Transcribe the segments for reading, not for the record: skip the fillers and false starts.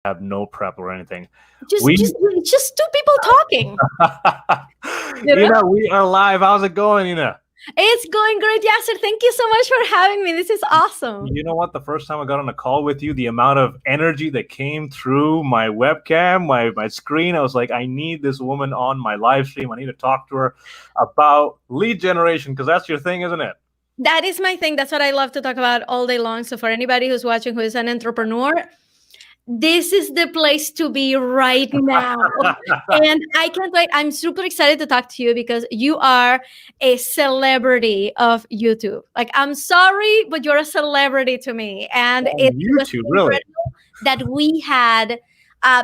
have no prep or anything. Just two people talking. We are live. How's it going, Ina? It's going great, Yasir. Thank you so much for having me. This is awesome. You know what? The first time I got on a call with you, the amount of energy that came through my webcam, my screen, I was like, I need this woman on my live stream. I need to talk to her about lead generation, because that's your thing, isn't it? That is my thing. That's what I love to talk about all day long. So for anybody who's watching who is an entrepreneur, this is the place to be right now. And I can't wait. I'm super excited to talk to you because you are a celebrity of YouTube. Like, I'm sorry, but you're a celebrity to me. And it's YouTube, really, that we had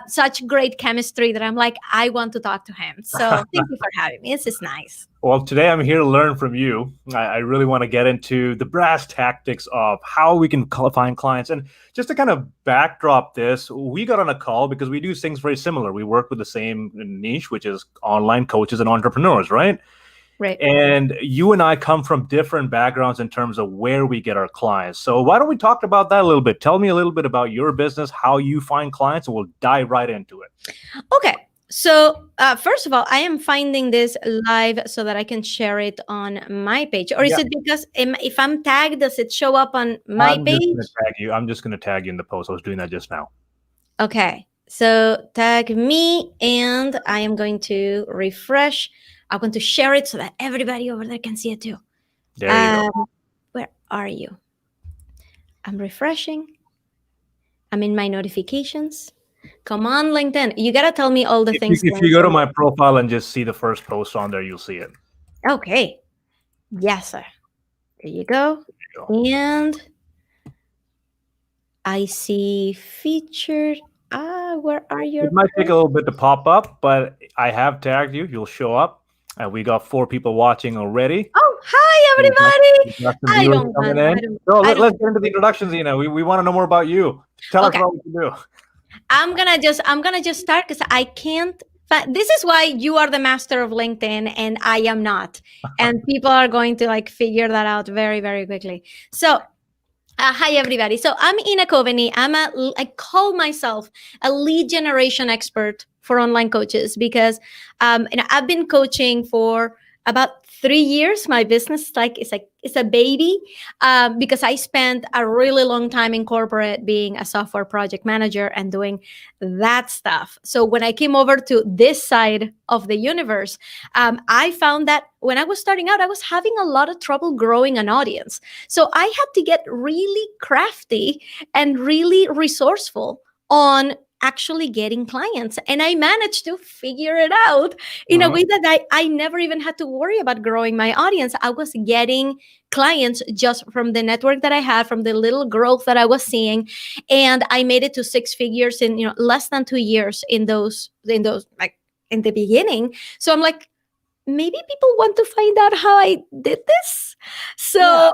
such great chemistry that I'm like, I want to talk to him. So thank you for having me. This is nice. Well, today I'm here to learn from you. I really want to get into the brass tactics of how we can find clients. And just to kind of backdrop this, we got on a call because we do things very similar. We work with the same niche, which is online coaches and entrepreneurs, right? Right. And you and I come from different backgrounds in terms of where we get our clients. So why don't we talk about that a little bit? Tell me a little bit about your business, how you find clients, and we'll dive right into it. Okay. So first of all, I am finding this live so that I can share it on my page. Or is it because if I'm tagged, does it show up on my page? I'm just going to tag you in the post. I was doing that just now. Okay. So tag me, and I am going to refresh. I'm going to share it so that everybody over there can see it too. There you go. Where are you? I'm refreshing. I'm in my notifications. Come on, LinkedIn. You got to tell me all the things. If you go to my profile and just see the first post on there, you'll see it. Okay. Yes, sir. There you go. And I see featured. Where are you? It might take a little bit to pop up, but I have tagged you. You'll show up. And we got 4 people watching already. Oh, hi, everybody. Let's get into the introductions, Ina. We want to know more about you. Tell us what we can do. I'm gonna just start because I can't. This is why you are the master of LinkedIn and I am not. And people are going to figure that out very, very quickly. So hi, everybody. So I'm Ina Coveney. I call myself a lead generation expert for online coaches because I've been coaching for about 3 years. My business it's a baby because I spent a really long time in corporate being a software project manager and doing that stuff. So when I came over to this side of the universe, I found that when I was starting out, I was having a lot of trouble growing an audience. So I had to get really crafty and really resourceful on actually getting clients. And I managed to figure it out in a way that I never even had to worry about growing my audience. I was getting clients just from the network that I had, from the little growth that I was seeing. And I made it to 6 figures in less than 2 years in those in the beginning. So I'm like, maybe people want to find out how I did this. So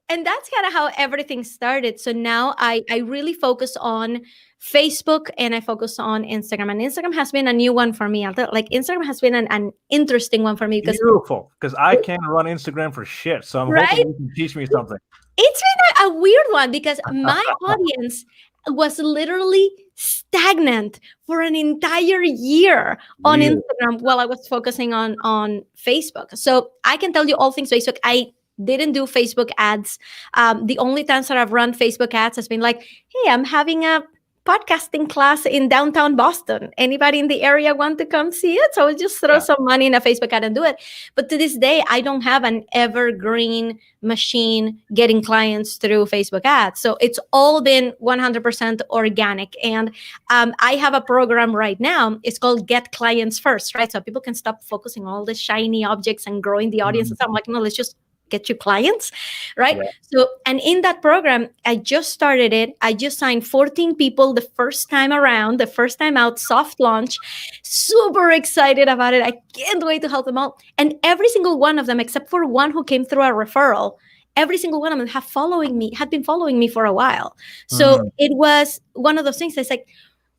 and that's kind of how everything started. So now I really focus on Facebook and I focus on Instagram. And Instagram has been a new one for me. Instagram has been an interesting one for me. Beautiful, because I can't run Instagram for shit. So I'm hoping you can teach me something. It's been a weird one because my audience was literally stagnant for an entire year on Instagram while I was focusing on Facebook. So I can tell you all things Facebook. I didn't do Facebook ads. The only times that I've run Facebook ads has been like, hey, I'm having a podcasting class in downtown Boston. Anybody in the area want to come see it? So I just throw some money in a Facebook ad and do it. But to this day, I don't have an evergreen machine getting clients through Facebook ads. So it's all been 100% organic. And I have a program right now. It's called Get Clients First, right? So people can stop focusing on all the shiny objects and growing the audience. And so I'm like, no, let's just get you clients, right? Yeah. So, and in that program, I just started it. I just signed 14 people the first time around, the first time out, soft launch. Super excited about it. I can't wait to help them all. And every single one of them, except for one who came through a referral, every single one of them had been following me for a while. So it was one of those things that's like,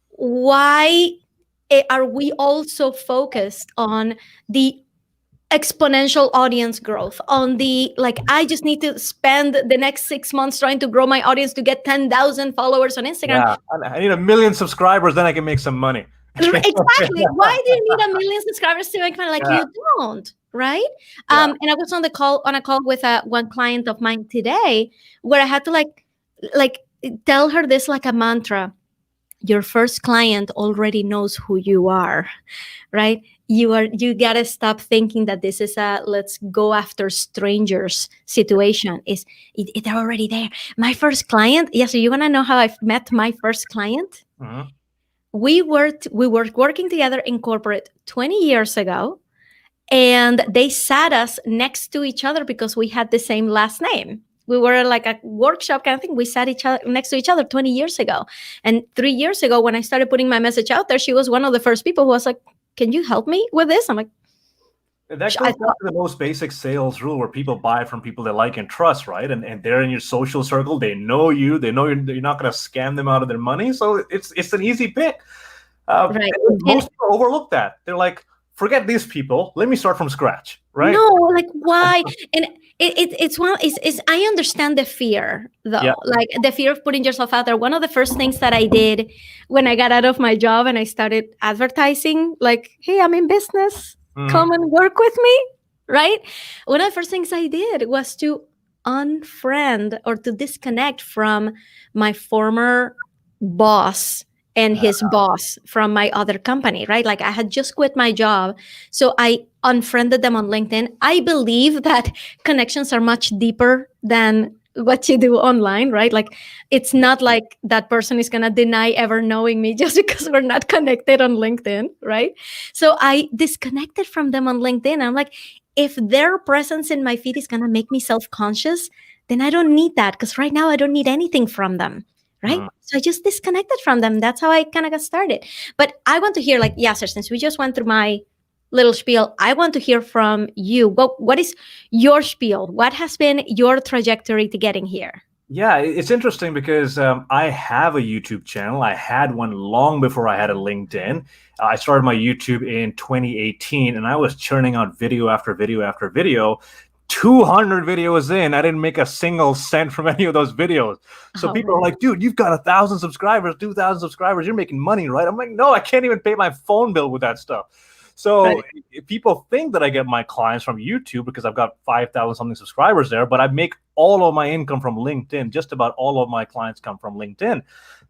why are we all so focused on the exponential audience growth, on the like I just need to spend the next 6 months trying to grow my audience to get 10,000 followers on Instagram. Yeah, I need 1 million subscribers, then I can make some money. Exactly. Why do you need 1 million subscribers to make money? Like, Yeah. you don't, right? Yeah. And I was on a call with one client of mine today, where I had to like tell her this like a mantra. Your first client already knows who you are, right? You gotta stop thinking that this is a let's go after strangers situation. They're already there. My first client, yeah. So you wanna know how I've met my first client? Mhm. We were working together in corporate 20 years ago, and they sat us next to each other because we had the same last name. We were like a workshop kind of thing. We sat next to each other 20 years ago. And 3 years ago, when I started putting my message out there, she was one of the first people who was like, can you help me with this? I'm like, That goes back to the most basic sales rule, where people buy from people they like and trust, right? And they're in your social circle. They know you. They know you're not going to scam them out of their money. So it's an easy pick. right. Most people overlook that. They're like, forget these people. Let me start from scratch, right? No, like why? And it's I understand the fear though, Yeah. like the fear of putting yourself out there. One of the first things that I did when I got out of my job and I started advertising, like, hey, I'm in business, come and work with me, right? One of the first things I did was to unfriend or to disconnect from my former boss and his boss from my other company, right? Like I had just quit my job. So I unfriended them on LinkedIn. I believe that connections are much deeper than what you do online, right? Like it's not like that person is going to deny ever knowing me just because we're not connected on LinkedIn, right? So I disconnected from them on LinkedIn. I'm like, if their presence in my feed is going to make me self-conscious, then I don't need that, because right now I don't need anything from them. Right. So I just disconnected from them. That's how I kind of got started. But I want to hear, like, Yasir, since we just went through my little spiel, I want to hear from you. What is your spiel? What has been your trajectory to getting here? Yeah, it's interesting because I have a YouTube channel. I had one long before I had a LinkedIn. I started my YouTube in 2018, and I was churning out video after video after video. 200 videos in, I didn't make a single cent from any of those videos. So people are like, dude, you've got 1,000 subscribers, 2,000 subscribers. You're making money, right? I'm like, no, I can't even pay my phone bill with that stuff. So people think that I get my clients from YouTube because I've got 5,000 something subscribers there, but I make all of my income from LinkedIn. Just about all of my clients come from LinkedIn.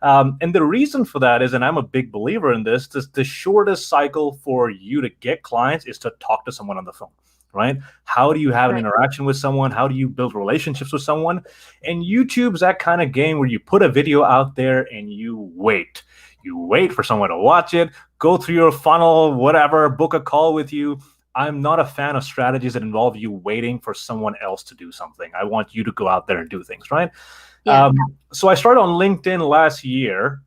And the reason for that is, and I'm a big believer in this, the shortest cycle for you to get clients is to talk to someone on the phone. Right? How do you have an interaction with someone? How do you build relationships with someone? And YouTube's that kind of game where you put a video out there and you wait. You wait for someone to watch it, go through your funnel, whatever, book a call with you. I'm not a fan of strategies that involve you waiting for someone else to do something. I want you to go out there and do things, right? Yeah. So I started on LinkedIn last year.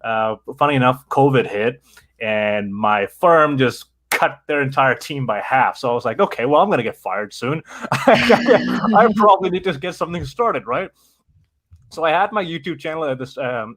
Funny enough, COVID hit, and my firm just cut their entire team by half. So I was like, okay, well, I'm going to get fired soon. I probably need to get something started, right? So I had my YouTube channel at this when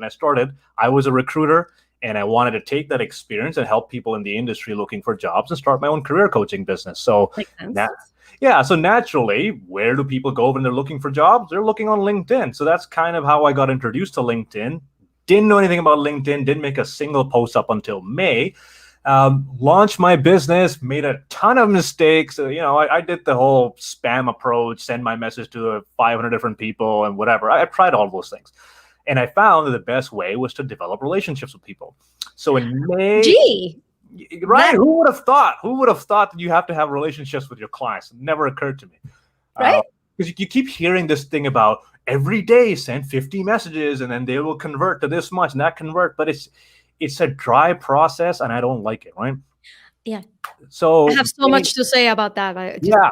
I started. I was a recruiter, and I wanted to take that experience and help people in the industry looking for jobs and start my own career coaching business. So so naturally, where do people go when they're looking for jobs? They're looking on LinkedIn. So that's kind of how I got introduced to LinkedIn. Didn't know anything about LinkedIn, didn't make a single post up until May. Launched my business, made a ton of mistakes. I did the whole spam approach, send my message to 500 different people and whatever. I tried all those things. And I found that the best way was to develop relationships with people. So in May, right? Who would have thought? Who would have thought that you have to have relationships with your clients? It never occurred to me. Right? Because you keep hearing this thing about every day send 50 messages and then they will convert to this much and that convert. But it's a dry process, and I don't like it, right? Yeah. So I have so much to say about that.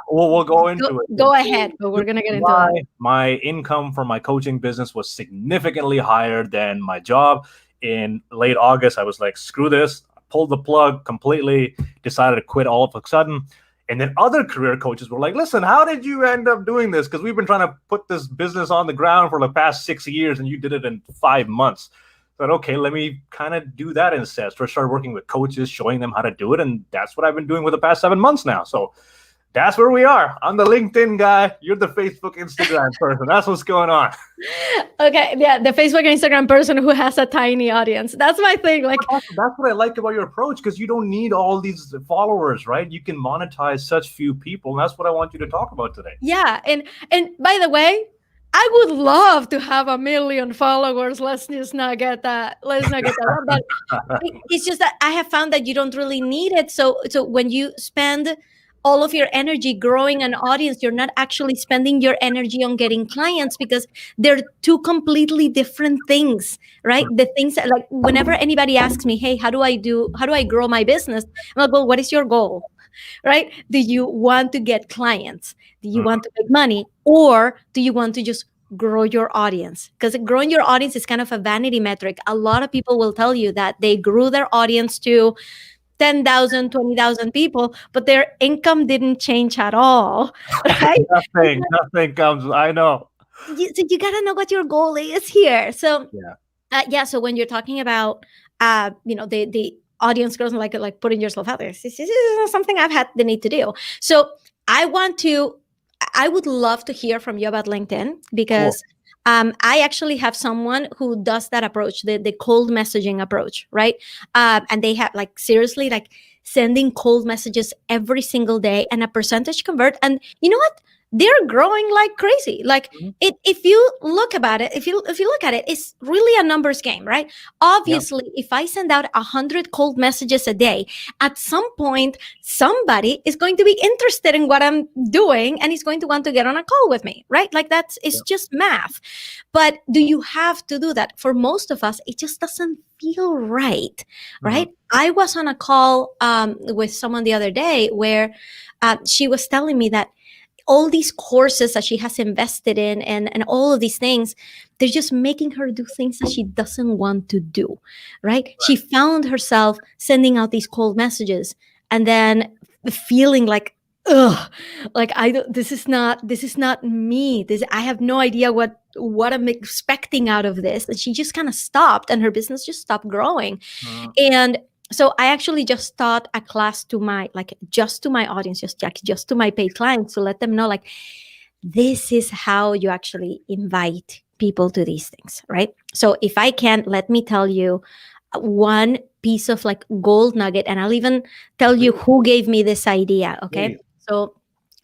We'll go into it. Go ahead, but we're going to get into it. My income from my coaching business was significantly higher than my job. In late August, I was like, screw this. I pulled the plug completely, decided to quit all of a sudden. And then other career coaches were like, listen, how did you end up doing this? Because we've been trying to put this business on the ground for the past 6 years, and you did it in 5 months. But okay, let me kind of do that instead. So I started working with coaches, showing them how to do it. And that's what I've been doing for the past 7 months now. So That's where we are. I'm the LinkedIn guy. You're the Facebook, Instagram person. That's what's going on. Okay, yeah, the Facebook and Instagram person who has a tiny audience. That's my thing. Like, that's what I like about your approach, because you don't need all these followers, right? You can monetize such few people, and that's what I want you to talk about today. Yeah, and by the way, I would love to have 1 million followers. Let's not get that. But it's just that I have found that you don't really need it. So when you spend all of your energy growing an audience, you're not actually spending your energy on getting clients, because they're two completely different things, right? The things that, like, whenever anybody asks me, hey, how do I grow my business? I'm like, well, what is your goal? Right? Do you want to get clients? Do you want to make money? Or do you want to just grow your audience? Because growing your audience is kind of a vanity metric. A lot of people will tell you that they grew their audience to 10,000, 20,000 people, but their income didn't change at all. Right? Nothing comes. I know. So you got to know what your goal is here. So, so when you're talking about, the audience growth, like putting yourself out there, this is something I've had the need to do. So I would love to hear from you about LinkedIn, because I actually have someone who does that approach, the cold messaging approach, right? And they have, like, seriously, like, sending cold messages every single day, and a percentage convert. And you know what? They're growing like crazy. Like, if you look about it, if you look at it, it's really a numbers game, right? Obviously, if I send out 100 cold messages a day, at some point, somebody is going to be interested in what I'm doing, and is going to want to get on a call with me, right? Like, it's just math. But do you have to do that? For most of us, it just doesn't feel right, right? I was on a call with someone the other day where she was telling me that all these courses that she has invested in, and all of these things, they're just making her do things that she doesn't want to do, right? She found herself sending out these cold messages and then feeling like, ugh, like, this is not me. I have no idea what I'm expecting out of this. And she just kind of stopped, and her business just stopped growing. And so I actually just taught a class to my audience, just to my paid clients, to let them know, like, this is how you actually invite people to these things, right? So if I can, let me tell you one piece of, like, gold nugget, and I'll even tell you who gave me this idea, okay? So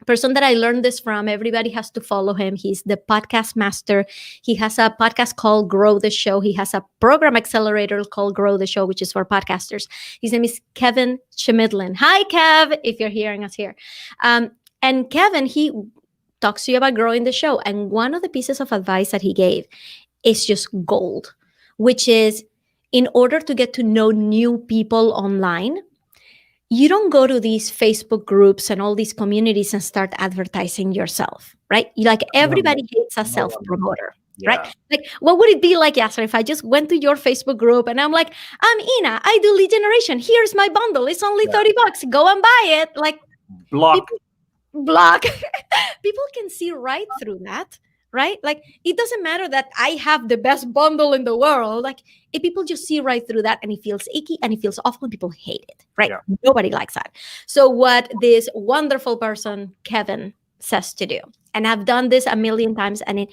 person that I learned this from, everybody has to follow him. He's the podcast master. He has a podcast called Grow the Show. He has a program accelerator called Grow the Show, which is for podcasters. His name is Kevin Schmidlin. Hi, Kev, if you're hearing us here. And Kevin, he talks to you about growing the show. And one of the pieces of advice that he gave is just gold, which is, in order to get to know new people online, you don't go to these Facebook groups and all these communities and start advertising yourself, right? Like, everybody hates a self-promoter, right? Like, what would it be like, Yasir, if I just went to your Facebook group and I'm like, I'm Ina, I do lead generation. Here's my bundle. It's only $30. Go and buy it. Like, block. People can see right through that, right? Like, it doesn't matter that I have the best bundle in the world. Like, if people just see right through that, and it feels icky and it feels awful, and people hate it, right? Nobody likes that. So what this wonderful person, Kevin, says to do, and I've done this a million times, and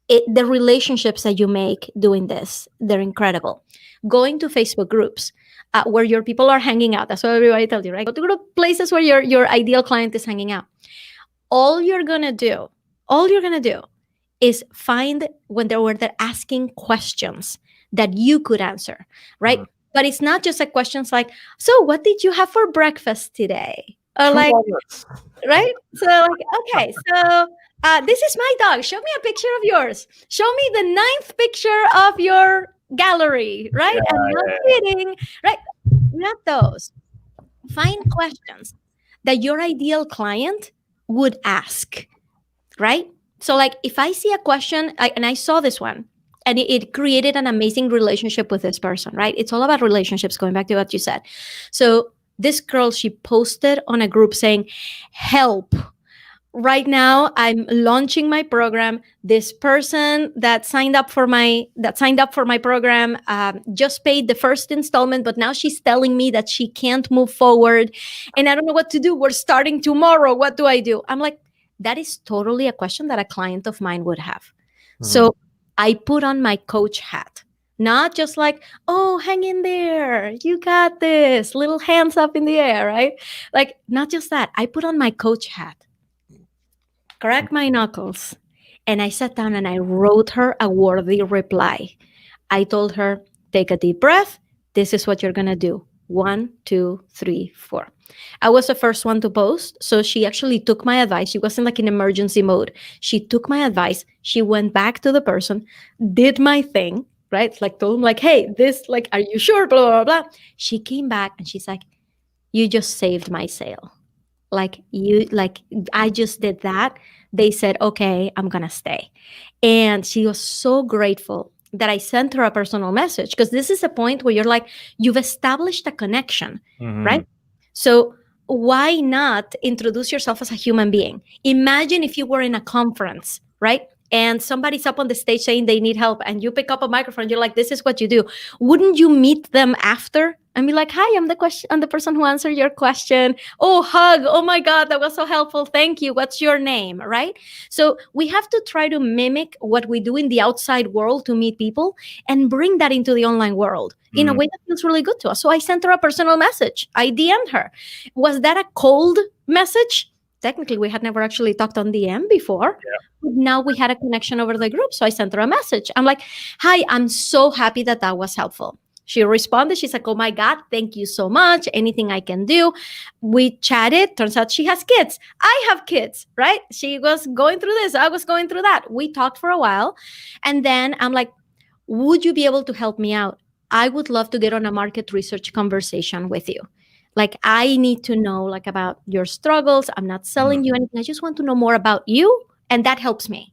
the relationships that you make doing this, they're incredible. Going to Facebook groups where your people are hanging out. That's what everybody tells you, right? Go to places where your ideal client is hanging out. All you're gonna do is find where they're asking questions that you could answer, right? But it's not just like questions like, so what did you have for breakfast today? Or like, right? So like, okay, so this is my dog. Show me a picture of yours. Show me the 9th picture of your gallery, right? I'm not kidding, right? Not those. Find questions that your ideal client would ask, right? So, like, if I see a question, and I saw this one, and it created an amazing relationship with this person, right? It's all about relationships, going back to what you said. So this girl, she posted on a group saying, help, right now I'm launching my program. This person that signed up for my program just paid the first installment, but now she's telling me that she can't move forward, and I don't know what to do. We're starting tomorrow. What do I do? I'm like, that is totally a question that a client of mine would have. Mhm. So I put on my coach hat. Not just like, oh, hang in there, you got this, little hands up in the air, right? Like, not just that. I put on my coach hat, cracked my knuckles, and I sat down and I wrote her a worthy reply. I told her, take a deep breath. This is what you're going to do. 1, 2, 3, 4. I was the first one to post. So she actually took my advice. She wasn't like in emergency mode. She took my advice. She went back to the person, did my thing, right? Like told him, like, hey, this, like, are you sure? Blah, blah, blah. She came back and she's like, you just saved my sale. Like I just did that. They said, okay, I'm gonna stay. And she was so grateful that I sent her a personal message, because this is a point where you're like, you've established a connection, right? Mhm. So why not introduce yourself as a human being? Imagine if you were in a conference, right? And somebody's up on the stage saying they need help, and you pick up a microphone, you're like, this is what you do. Wouldn't you meet them after and be like, hi, I'm the person who answered your question. Oh, hug. Oh my God, that was so helpful. Thank you. What's your name? Right? So we have to try to mimic what we do in the outside world to meet people and bring that into the online world in a Mhm. way that feels really good to us. So I sent her a personal message. I DM'd her. Was that a cold message? Technically, we had never actually talked on DM before. But now we had a connection over the group. So I sent her a message. I'm like, hi, I'm so happy that that was helpful. She responded. She's like, oh my God, thank you so much. Anything I can do. We chatted. Turns out she has kids. I have kids, right? She was going through this. I was going through that. We talked for a while. And then I'm like, would you be able to help me out? I would love to get on a market research conversation with you. Like, I need to know like about your struggles. I'm not selling you anything. I just want to know more about you. And that helps me.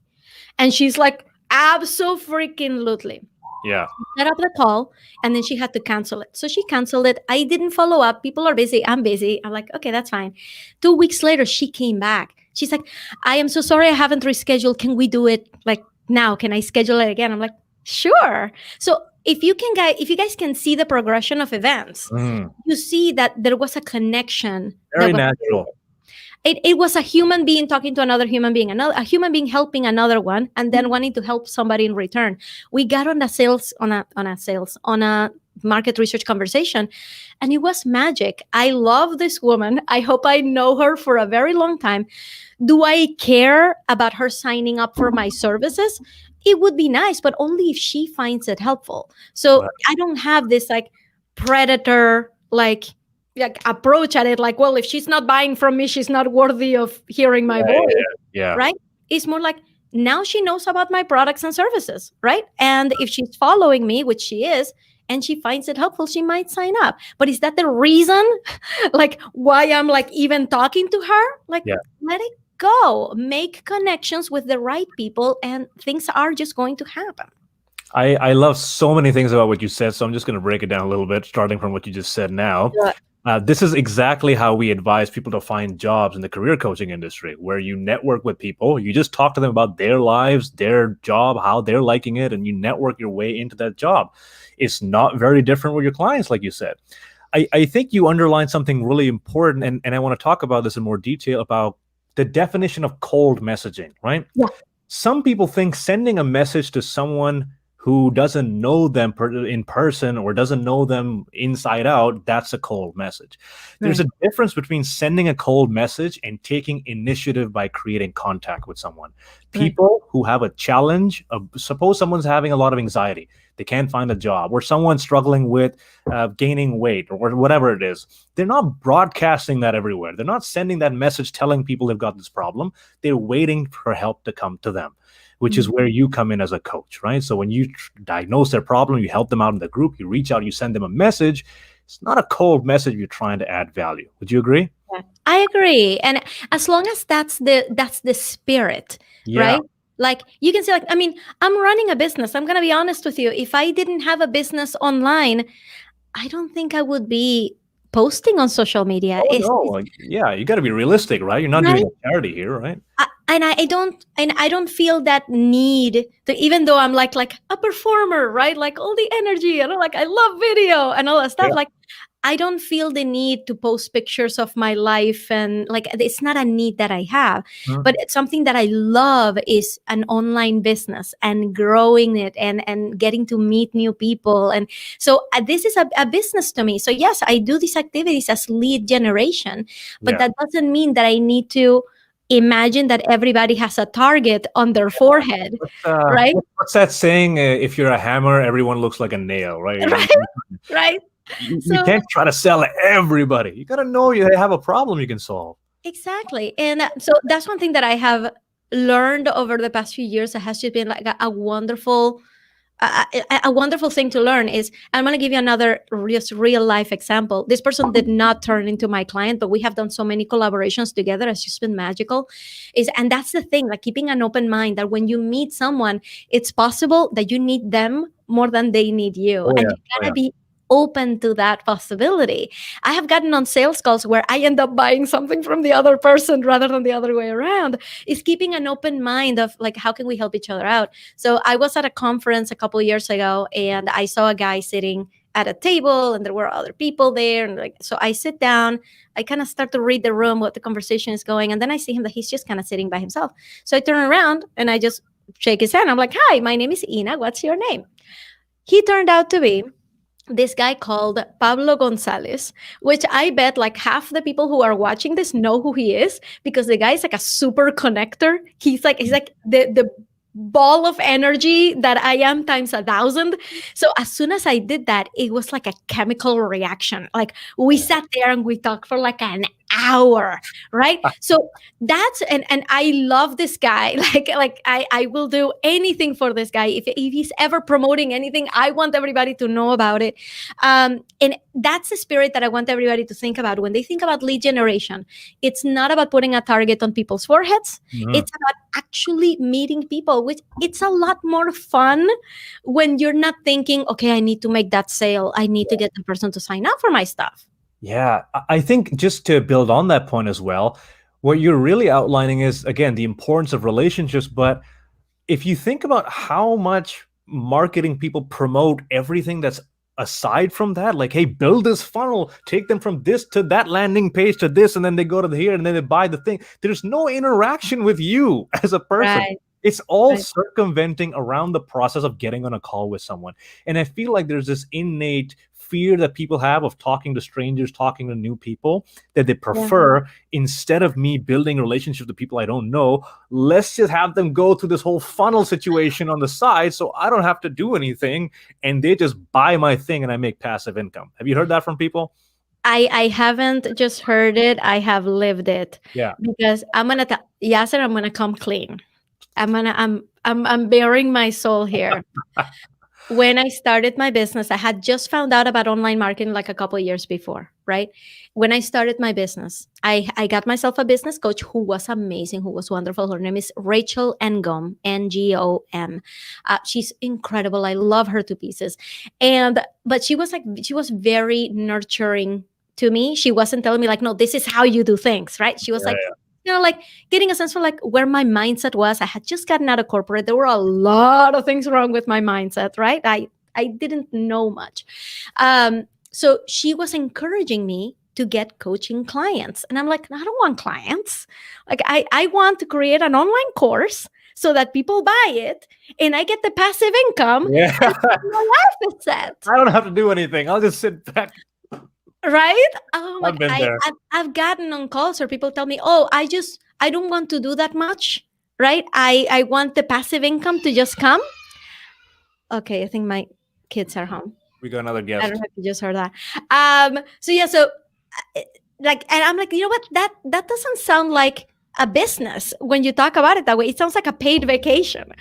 And she's like, absolutely. Yeah. Set up the call, and then she had to cancel it. So she canceled it. I didn't follow up. People are busy. I'm busy. I'm like, okay, that's fine. 2 weeks later, she came back. She's like, I am so sorry I haven't rescheduled. Can we do it like now? Can I schedule it again? I'm like, sure. So if you guys can see the progression of events, Mhm. you see that there was a connection Very that was natural. it was a human being talking to another human being, a human being helping another one, and then wanting to help somebody in return. We got on a market research conversation, and it was magic. I love this woman. I hope I know her for a very long time. Do I care about her signing up for my services? It would be nice, but only if she finds it helpful. So Right. I don't have this like predator like approach at it, like, well, if she's not buying from me, she's not worthy of hearing my Yeah, voice, yeah, yeah. right? It's more like, now she knows about my products and services, right? And if she's following me, which she is, and she finds it helpful, she might sign up. But is that the reason like why I'm like even talking to her? Like, Yeah. let it go. Make connections with the right people, and things are just going to happen. I love so many things about what you said, so I'm just going to break it down a little bit, starting from what you just said now. Yeah. This is exactly how we advise people to find jobs in the career coaching industry, where you network with people, you just talk to them about their lives, their job, how they're liking it, and you network your way into that job. It's not very different with your clients, like you said. I think you underlined something really important, and I want to talk about this in more detail about the definition of cold messaging, right? Yeah. Some people think sending a message to someone who doesn't know them in person or doesn't know them inside out, that's a cold message. There's a difference between sending a cold message and taking initiative by creating contact with someone. People who have a challenge, suppose someone's having a lot of anxiety, they can't find a job, or someone's struggling with gaining weight or whatever it is, they're not broadcasting that everywhere. They're not sending that message telling people they've got this problem. They're waiting for help to come to them, which is where you come in as a coach, right? So when you diagnose their problem, you help them out in the group, you reach out, you send them a message. It's not a cold message. You're trying to add value. Would you agree? Yeah, I agree. And as long as that's the spirit, Yeah. right? Like, you can say, like, I mean, I'm running a business. I'm gonna be honest with you. If I didn't have a business online, I don't think I would be posting on social media. Oh no, yeah, you got to be realistic, right? You're not Right? doing a charity here, right? I don't feel that need to, even though I'm like a performer, right? Like all the energy, and like I love video and all that stuff. Yeah. Like I don't feel the need to post pictures of my life, and like it's not a need that I have, Mhm. but it's something that I love is an online business and growing it and getting to meet new people. And so this is a business to me. So yes, I do these activities as lead generation, but Yeah. that doesn't mean that I need to imagine that everybody has a target on their forehead, right? What's that saying? If you're a hammer, everyone looks like a nail, right? Right, right. You can't try to sell everybody. You got to know you have a problem you can solve. Exactly. And so that's one thing that I have learned over the past few years that has just been like a wonderful a wonderful thing to learn is I'm going to give you another real life example. This person did not turn into my client, but we have done so many collaborations together. It's just been magical. And that's the thing, like keeping an open mind that when you meet someone, it's possible that you need them more than they need you. Oh, and yeah. you gotta be open to that possibility. I have gotten on sales calls where I end up buying something from the other person rather than the other way around. Is keeping an open mind of like, how can we help each other out? So I was at a conference a couple of years ago and I saw a guy sitting at a table and there were other people there. And like, so I sit down, I kind of start to read the room, what the conversation is going. And then I see him that he's just kind of sitting by himself. So I turn around and I just shake his hand. I'm like, hi, my name is Ina. What's your name? He turned out to be this guy called Pablo Gonzalez, which I bet like half the people who are watching this know who he is because the guy is like a super connector. He's like the ball of energy that I am times 1,000. So as soon as I did that, it was like a chemical reaction. Like we sat there and we talked for like an hour, right? So that's and I love this guy. Like I will do anything for this guy. If he's ever promoting anything, I want everybody to know about it. And that's the spirit that I want everybody to think about when they think about lead generation. It's not about putting a target on people's foreheads. Mhm. It's about actually meeting people, which it's a lot more fun when you're not thinking, okay, I need to make that sale. I need to get the person to sign up for my stuff. Yeah, I think just to build on that point as well, what you're really outlining is, again, the importance of relationships. But if you think about how much marketing people promote everything that's aside from that, like, hey, build this funnel, take them from this to that landing page to this, and then they go to here and then they buy the thing. There's no interaction with you as a person. Right. It's all Right. circumventing around the process of getting on a call with someone. And I feel like there's this innate fear that people have of talking to strangers, talking to new people, that they prefer instead of me building relationships with people I don't know, let's just have them go through this whole funnel situation on the side so I don't have to do anything and they just buy my thing and I make passive income. Have you heard that from people? I haven't just heard it. I have lived it. Yeah. Because I'm gonna Yasir, I'm gonna come clean. I'm bearing my soul here. When I started my business, I had just found out about online marketing like a couple of years before, right? When I started my business, I got myself a business coach who was amazing, who was wonderful. Her name is Rachel Ngom, Ngom. She's incredible. I love her to pieces. But she was very nurturing to me. She wasn't telling me like, no, this is how you do things, right? She was like, like getting a sense for like where my mindset was. I had just gotten out of corporate. There were a lot of things wrong with my mindset, right? I didn't know much. So she was encouraging me to get coaching clients. And I'm like, I don't want clients. Like I want to create an online course so that people buy it and I get the passive income. Yeah. And my life is set. I don't have to do anything. I'll just sit back. Right? Oh my I've been God. there. I've gotten on calls where people tell me, oh, I don't want to do that much, right? I want the passive income to just come. Okay, I think my kids are home. We got another I guest. don't know if you just heard that. Like, and I'm like, you know what? That doesn't sound like a business when you talk about it that way. It sounds like a paid vacation,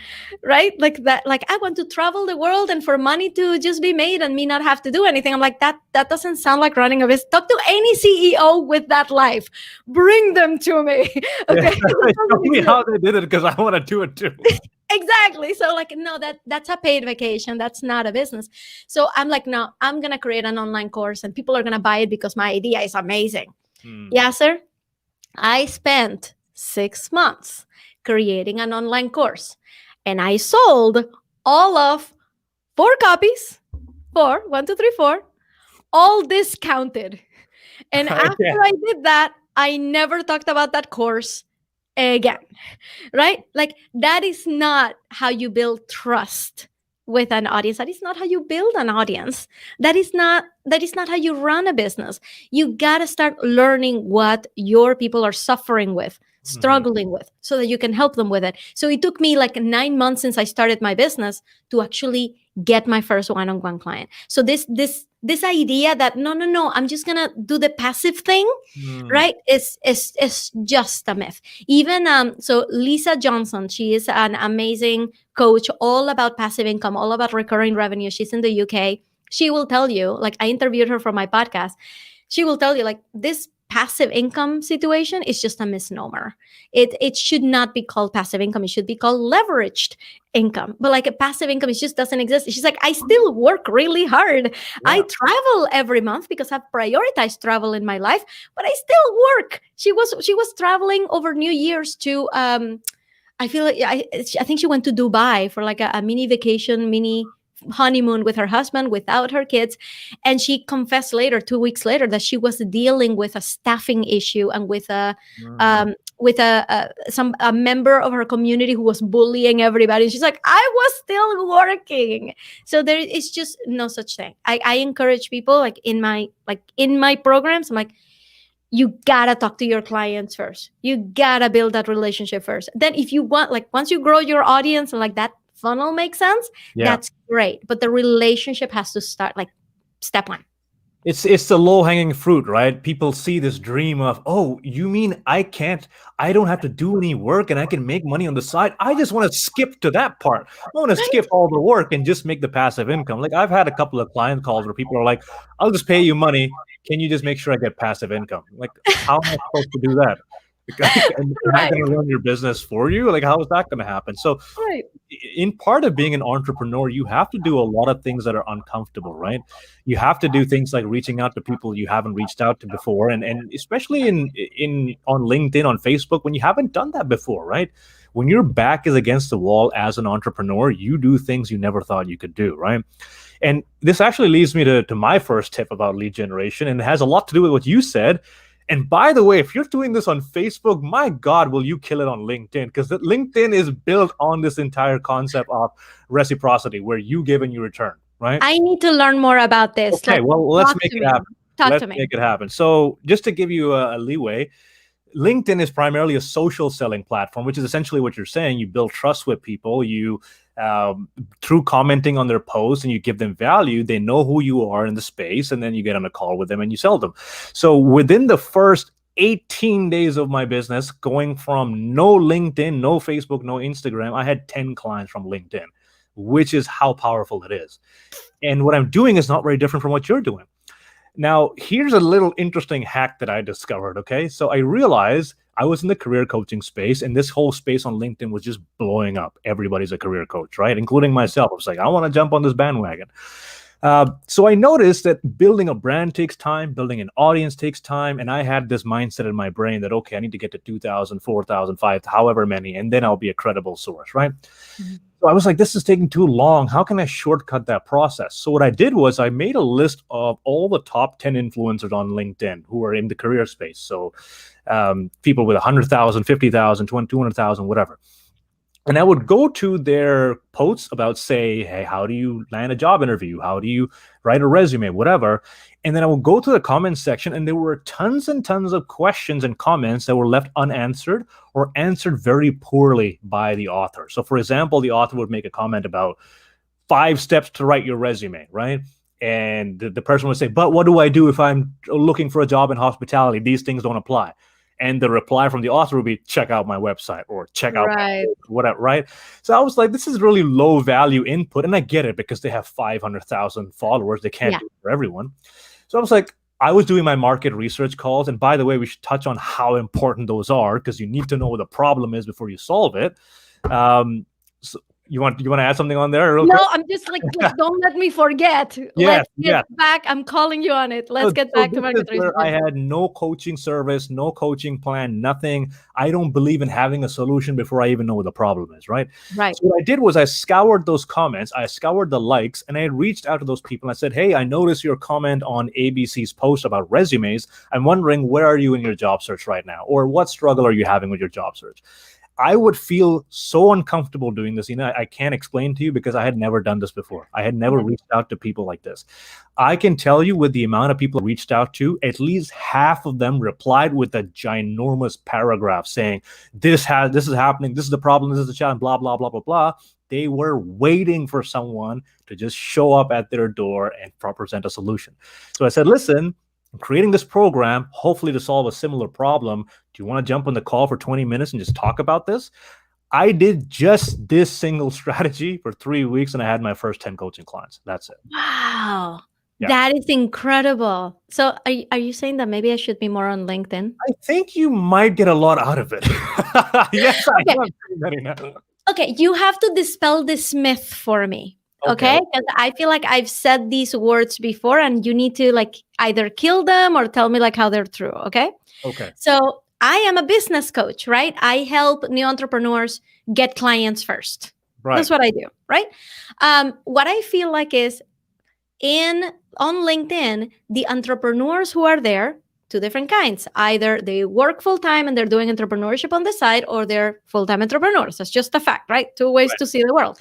right? Like that, like I want to travel the world and for money to just be made and me not have to do anything. I'm like, that doesn't sound like running a business. Talk to any CEO with that life. Bring them to me. Okay. Tell me how they did it because I want to do it too. Exactly. So like, no, that's a paid vacation. That's not a business. So I'm like, no, I'm gonna create an online course and people are gonna buy it because my idea is amazing. Yeah, sir. I spent 6 months creating an online course and I sold all of 4 copies, four, 1, 2, 3, 4, all discounted. And after Yeah. I did that, I never talked about that course again, right? Like, that is not how you build trust with an audience. That is not how you build an audience. That is not how you run a business. You got to start learning what your people are suffering with, struggling with, so that you can help them with it. So it took me like 9 months since I started my business to actually get my first one-on-one client. So this idea that no, I'm just gonna do the passive thing, right, is just a myth. Even so Lisa Johnson, she is an amazing coach all about passive income, all about recurring revenue. She's in the UK. She will tell you, like, I interviewed her for my podcast. She will tell you, like, this passive income situation is just a misnomer. It should not be called passive income. It should be called leveraged income. But like, a passive income, it just doesn't exist. She's like, I still work really hard. I travel every month because I've prioritized travel in my life, but I still work. She was traveling over New Year's to I feel like I think she went to Dubai for like a mini vacation, mini honeymoon with her husband without her kids, and she confessed later, 2 weeks later, that she was dealing with a staffing issue and with a member of her community who was bullying everybody. And she's like, I was still working. So there is just no such thing. I encourage people, like in my programs, I'm like, you gotta talk to your clients first. You gotta build that relationship first. Then if you want, like, once you grow your audience and like that funnel makes sense, that's great. But the relationship has to start, like, step one. It's the low-hanging fruit, right? People see this dream of, oh, you mean I don't have to do any work and I can make money on the side? I just want to skip to that part. I want to skip all the work and just make the passive income. Like, I've had a couple of client calls where people are like, I'll just pay you money. Can you just make sure I get passive income? Like, how am I supposed to do that? Am I going to run your business for you? Like, how is that going to happen? So in part of being an entrepreneur, you have to do a lot of things that are uncomfortable, right? You have to do things like reaching out to people you haven't reached out to before. And especially on LinkedIn, on Facebook, when you haven't done that before, right? When your back is against the wall as an entrepreneur, you do things you never thought you could do, right? And this actually leads me to my first tip about lead generation. And it has a lot to do with what you said. And by the way, if you're doing this on Facebook, my God, will you kill it on LinkedIn? Because LinkedIn is built on this entire concept of reciprocity, where you give and you return, right? I need to learn more about this. Okay, well, let's make it happen. Talk to me. Make it happen. So just to give you a leeway, LinkedIn is primarily a social selling platform, which is essentially what you're saying. You build trust with people. You through commenting on their posts, and you give them value, they know who you are in the space, and then you get on a call with them and you sell them. So within the first 18 days of my business, going from no LinkedIn, no Facebook, no Instagram, I had 10 clients from LinkedIn, which is how powerful it is. And what I'm doing is not very different from what you're doing. Now, here's a little interesting hack that I discovered, okay? So I realized I was in the career coaching space, and this whole space on LinkedIn was just blowing up. Everybody's a career coach, right? Including myself. I was like, I want to jump on this bandwagon. So I noticed that building a brand takes time, building an audience takes time, and I had this mindset in my brain that, okay, I need to get to 2,000, 4,000, 5,000, however many, and then I'll be a credible source, right? Mm-hmm. So I was like, this is taking too long. How can I shortcut that process? So what I did was I made a list of all the top 10 influencers on LinkedIn who are in the career space. So people with 100,000, 50,000, 200,000, whatever. And I would go to their posts about, say, hey, how do you land a job interview? How do you write a resume? Whatever. And then I would go to the comments section, and there were tons and tons of questions and comments that were left unanswered or answered very poorly by the author. So, for example, the author would make a comment about 5 steps to write your resume, right? And the person would say, but what do I do if I'm looking for a job in hospitality? These things don't apply. And the reply from the author would be, check out my website or check out whatever, right? So I was like, this is really low value input. And I get it, because they have 500,000 followers. They can't do it for everyone. So I was like, I was doing my market research calls. And by the way, we should touch on how important those are, because you need to know what the problem is before you solve it. So You want to add something on there real No, quick? I'm just like, don't let me forget. Yes, Let's get back. I'm calling you on it. Let's get So back to this is market where I research. had no coaching service, no coaching plan, nothing. I don't believe in having a solution before I even know what the problem is, right? Right. So what I did was I scoured those comments, I scoured the likes, and I reached out to those people. And I said, hey, I noticed your comment on ABC's post about resumes. I'm wondering, where are you in your job search right now? Or what struggle are you having with your job search? I would feel so uncomfortable doing this. I can't explain to you because I had never done this before. I had never reached out to people like this. I can tell you with the amount of people I reached out to, at least half of them replied with a ginormous paragraph saying, this is happening, this is the problem, this is the challenge, blah, blah, blah, blah, blah. They were waiting for someone to just show up at their door and present a solution. So I said, listen, I'm creating this program, hopefully to solve a similar problem. Do you want to jump on the call for 20 minutes and just talk about this? I did just this single strategy for 3 weeks and I had my first 10 coaching clients. That's it. Wow. Yeah. That is incredible. So are you saying that maybe I should be more on LinkedIn? I think you might get a lot out of it. Yes, I am pretty now. Okay, you have to dispel this myth for me. Okay, because I feel like I've said these words before and you need to like either kill them or tell me like how they're true. Okay. So I am a business coach, right? I help new entrepreneurs get clients first. Right. That's what I do, right? What I feel like is on LinkedIn, the entrepreneurs who are there, two different kinds. Either they work full-time and they're doing entrepreneurship on the side, or they're full-time entrepreneurs. That's just a fact, right? Two ways to see the world.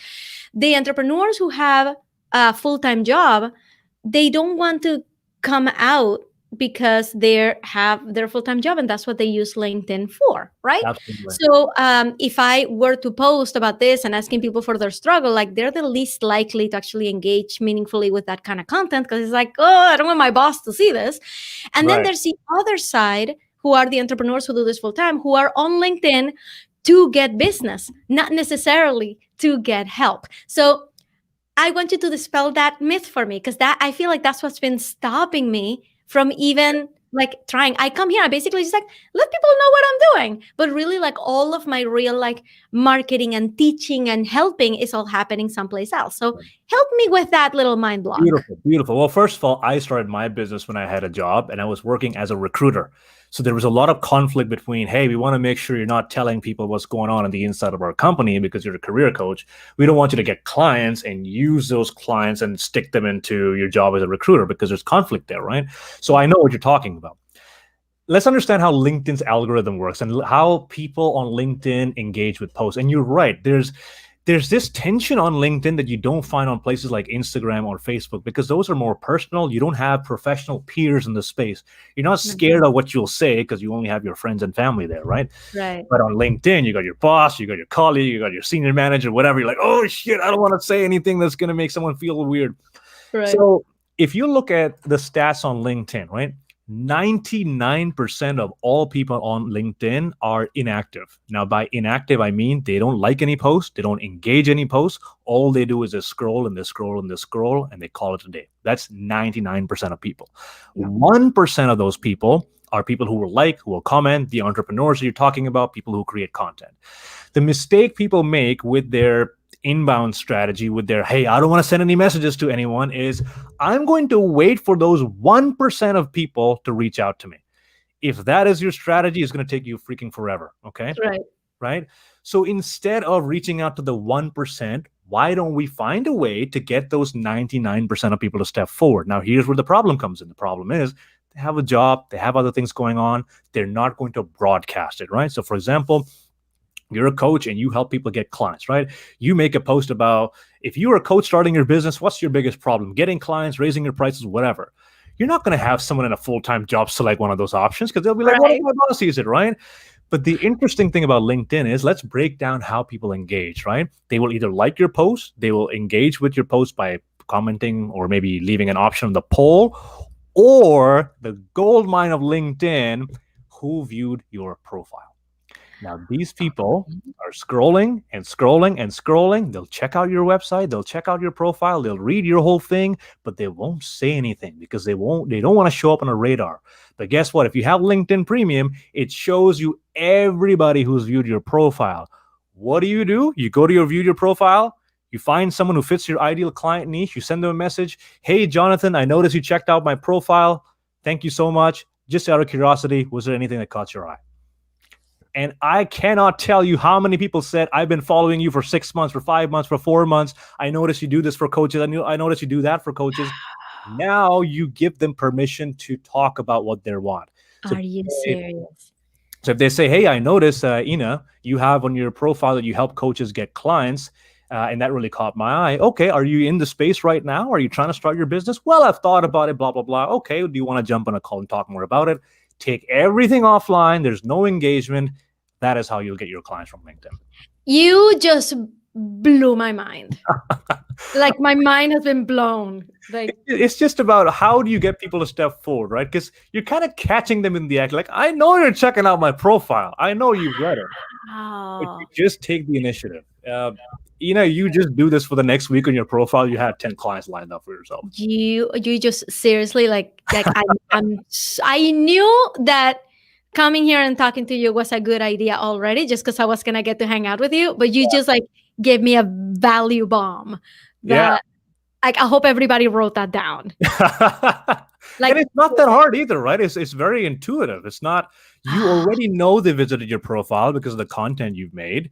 The entrepreneurs who have a full-time job, they don't want to come out because they have their full-time job and that's what they use LinkedIn for, right? Absolutely. So if I were to post about this and asking people for their struggle, like they're the least likely to actually engage meaningfully with that kind of content because it's like, oh, I don't want my boss to see this. And then there's the other side who are the entrepreneurs who do this full-time, who are on LinkedIn to get business, not necessarily to get help. So I want you to dispel that myth for me because I feel like that's what's been stopping me from even like trying. I come here, I basically just like, let people know what I'm doing. But really like all of my real like marketing and teaching and helping is all happening someplace else. So help me with that little mind block. Beautiful, beautiful. Well, first of all, I started my business when I had a job and I was working as a recruiter. So there was a lot of conflict between, hey, we want to make sure you're not telling people what's going on the inside of our company because you're a career coach. We don't want you to get clients and use those clients and stick them into your job as a recruiter because there's conflict there, right? So I know what you're talking about. Let's understand how LinkedIn's algorithm works and how people on LinkedIn engage with posts. And you're right, there's this tension on LinkedIn that you don't find on places like Instagram or Facebook because those are more personal. You don't have professional peers in the space. You're not scared of what you'll say because you only have your friends and family there, right? Right. But on LinkedIn, you got your boss, you got your colleague, you got your senior manager, whatever. You're like, oh shit, I don't want to say anything that's going to make someone feel weird. Right. So if you look at the stats on LinkedIn, right? 99% of all people on LinkedIn are inactive. Now, by inactive, I mean they don't like any posts, they don't engage any posts. All they do is just scroll and they scroll and they scroll and they call it a day. That's 99% of people. 1% of those people are people who will like, who will comment, the entrepreneurs that you're talking about, people who create content. The mistake people make with their inbound strategy, with their, hey, I don't want to send any messages to anyone, is I'm going to wait for those 1% of people to reach out to me. If that is your strategy, it's going to take you freaking forever. Okay. Right. So instead of reaching out to the 1%, why don't we find a way to get those 99% of people to step forward? Now, here's where the problem comes in. The problem is they have a job, they have other things going on. They're not going to broadcast it. Right. So for example, you're a coach and you help people get clients, right? You make a post about, if you're a coach starting your business, what's your biggest problem? Getting clients, raising your prices, whatever. You're not going to have someone in a full-time job select one of those options because they'll be like, well, my boss sees it, right? But the interesting thing about LinkedIn is let's break down how people engage, right? They will either like your post, they will engage with your post by commenting or maybe leaving an option on the poll, or the gold mine of LinkedIn, who viewed your profile. Now, these people are scrolling and scrolling and scrolling. They'll check out your website. They'll check out your profile. They'll read your whole thing, but they won't say anything because they don't want to show up on a radar. But guess what? If you have LinkedIn Premium, it shows you everybody who's viewed your profile. What do? You go to view your profile. You find someone who fits your ideal client niche. You send them a message. Hey, Jonathan, I noticed you checked out my profile. Thank you so much. Just out of curiosity, was there anything that caught your eye? And I cannot tell you how many people said, I've been following you for 6 months, for 5 months, for 4 months. I noticed you do this for coaches. I noticed you do that for coaches. Now you give them permission to talk about what they want. Are you serious? So if they say, hey, I noticed, Ina, you have on your profile that you help coaches get clients, and that really caught my eye. Okay, are you in the space right now? Are you trying to start your business? Well, I've thought about it, blah, blah, blah. Okay, do you want to jump on a call and talk more about it? Take everything offline. There's no engagement. That is how you'll get your clients from LinkedIn. You just blew my mind. Like my mind has been blown. Like it's just about how do you get people to step forward, right? Because you're kind of catching them in the act. Like, I know you're checking out my profile. I know you've read it. Wow. But you just take the initiative. You just do this for the next week on your profile. You have 10 clients lined up for yourself. You just seriously like I knew that coming here and talking to you was a good idea already, just because I was gonna get to hang out with you. But you just like gave me a value bomb. That, like, I hope everybody wrote that down. Like, and it's not that hard either, right? It's very intuitive. It's not, you already know they visited your profile because of the content you've made.